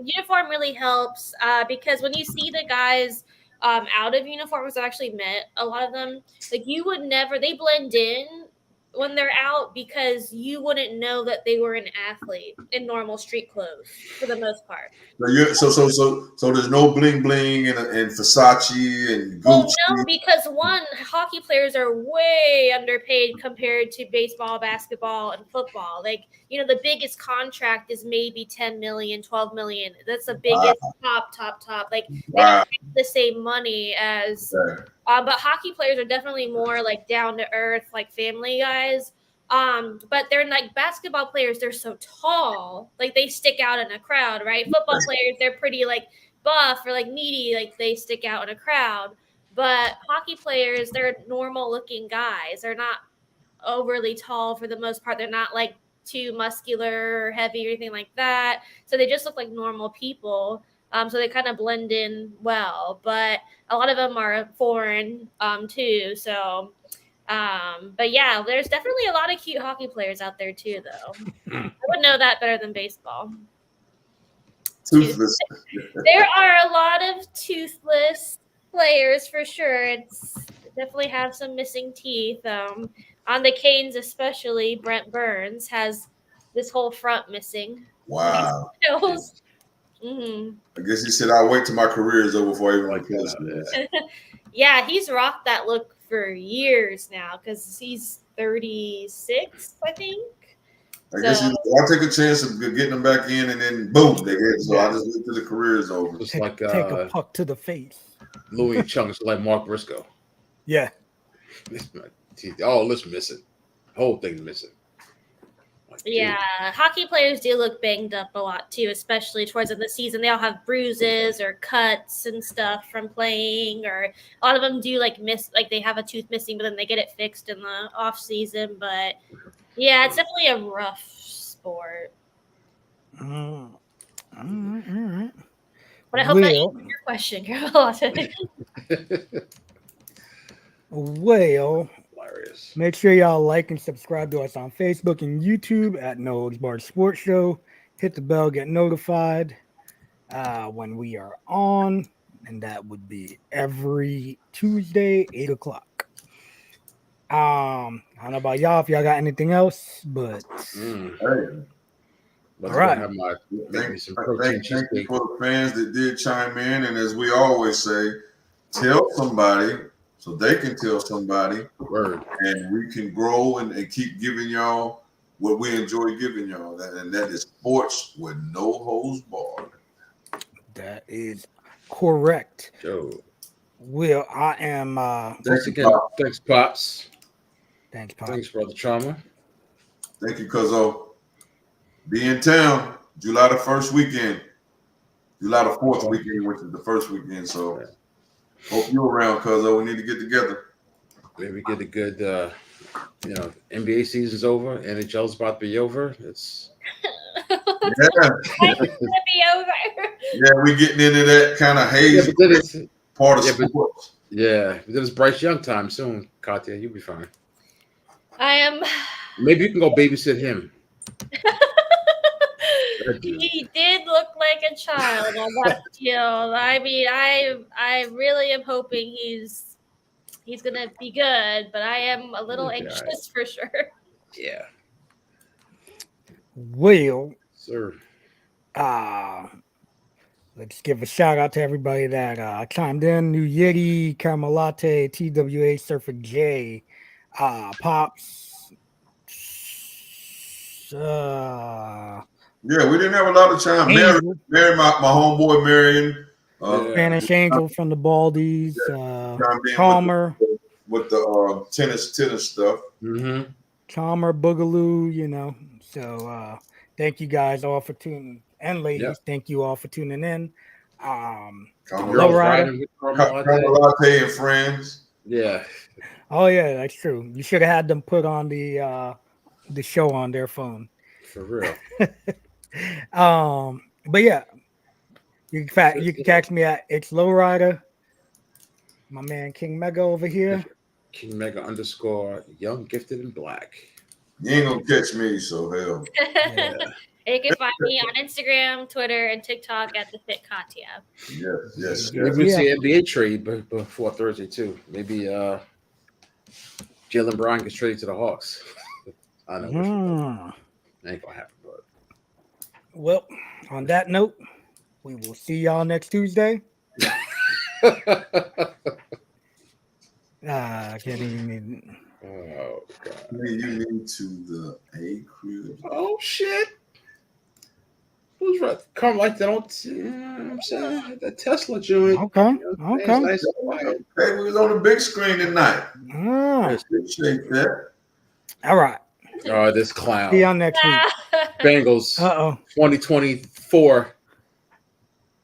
Uniform really helps because when you see the guys out of uniforms, I've actually met a lot of them. Like you would never, they blend in when they're out because you wouldn't know that they were an athlete in normal street clothes for the most part. So there's no bling bling and Versace and Gucci. Well, no, because one, hockey players are way underpaid compared to baseball, basketball, and football. Like, you know, the biggest contract is maybe 10 million, 12 million. That's the biggest top. Like, they don't make the same money as, but hockey players are definitely more like down to earth, like family guys. But they're like basketball players, they're so tall, like they stick out in a crowd, right? Football players, they're pretty like buff or like meaty, like they stick out in a crowd. But hockey players, they're normal looking guys. They're not overly tall for the most part. They're not like too muscular or heavy or anything like that. So they just look like normal people. So they kind of blend in well. But a lot of them are foreign too. So but yeah, there's definitely a lot of cute hockey players out there too, though. I would know that better than baseball. Toothless. There are a lot of toothless players for sure. It's definitely have some missing teeth. On the Canes, especially, Brent Burns has this whole front missing. Wow. Mm-hmm. I guess he said, I'll wait till my career is over before I even replace him. Yeah, he's rocked that look for years now because he's 36, I think. I guess I'll take a chance of getting them back in, and then boom, they get. So I just wait till the career is over. It's Take, like take a puck to the face. Louis Chung is like Mark Briscoe. Yeah. Oh, let's miss it. Whole thing's missing. Yeah, hockey players do look banged up a lot too, especially towards the end of the season. They all have bruises or cuts and stuff from playing, or a lot of them do like they have a tooth missing, but then they get it fixed in the off season. But yeah, it's definitely a rough sport. All right. But I hope that Well, answered your question, girl. well, Hilarious. make sure y'all like and subscribe to us on Facebook and YouTube at No Holds Barred Sports Show. Hit the bell, get notified when we are on, and that would be every Tuesday, 8 o'clock. I don't know about y'all if y'all got anything else, but Mm. Hey, Let's All right. go have my make me some thank protein you cheesesteak. for the fans that did chime in. And as we always say, tell somebody so they can tell somebody, Word. and we can grow and keep giving y'all what we enjoy giving y'all. And that is sports with no holds barred. that is correct. Joe. Will, I am Thanks you, again. Pop. Thanks, Pops. thanks, Pop. Thanks, Brother Trauma. Thank you, Cuzzo. Be in town July the 1st weekend. July the 4th weekend, which is the first weekend. So hope you're around, Cuzzo. We need to get together. Maybe get a good, NBA season's over. NHL's about to be over. It's Yeah. It's gonna be over. Yeah, we getting into that kind of haze but then it's part of yeah, but- sports. but then it's Bryce Young time soon, Katya. You'll be fine. I am. Maybe you can go babysit him. That dude. He did look like a child on that field. I mean, I really am hoping he's gonna be good, but I am a little Okay. anxious for sure. Yeah, Will, sir. let's give a shout out to everybody that chimed in. New Yeti, Caramel Latte, TWA, Surfer J, Pops. Yeah, we didn't have a lot of time. Angel, Mary, my homeboy Marion, Yeah. Spanish Angel from the Baldies, chimed in Chalmer, with the tennis stuff. Mm-hmm. Chalmer, Boogaloo, So thank you guys all for tuning, and ladies, Yeah. thank you all for tuning in. Caramel Low Girls Rider. riding with Carmel Latte. Latte and friends. Yeah. Oh yeah, that's true. You should have had them put on the show on their phone. For real. But yeah, you can catch me at It's Lowrider. My man King Mega over here. King Mega _ Young, Gifted, and Black. You ain't gonna catch me, so hell. Yeah. And you can find me on Instagram, Twitter, and TikTok at the Fit Katya. Yes. Maybe we see an NBA trade before Thursday too. Maybe Jalen Brown gets traded to the Hawks. I know. Ain't gonna happen, but Well, on that note, we will see y'all next Tuesday. I can't even. oh god. You need to the A crib. Oh shit. Who's right? Come like that on I'm saying that Tesla joint. Okay. Nice and quiet. Hey, we was on the big screen tonight. Appreciate that. All right. Oh, this clown. See y'all next week. Bengals 2024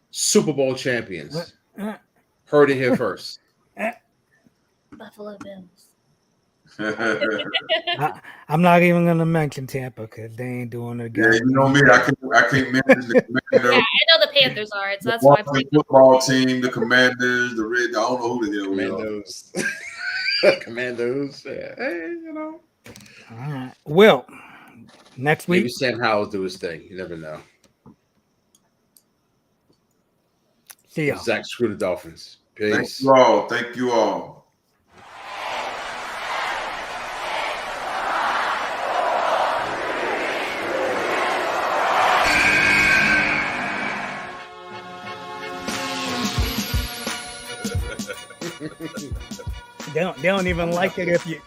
Super Bowl champions. Heard it here first. Buffalo Bills. I'm not even gonna mention Tampa because they ain't doing it Yeah, again. you know me. I can't mention the Yeah, Commanders, I know the Panthers are. So the that's why I'm Washington football team, the Commanders, the Red. I don't know who the hell we are. Commandos. Commandos. Yeah. Hey, All right. Well, next Maybe week. Sam Howell do his thing. You never know. See y'all. Zach screw the Dolphins. Peace. Thank you all. They don't even like it if you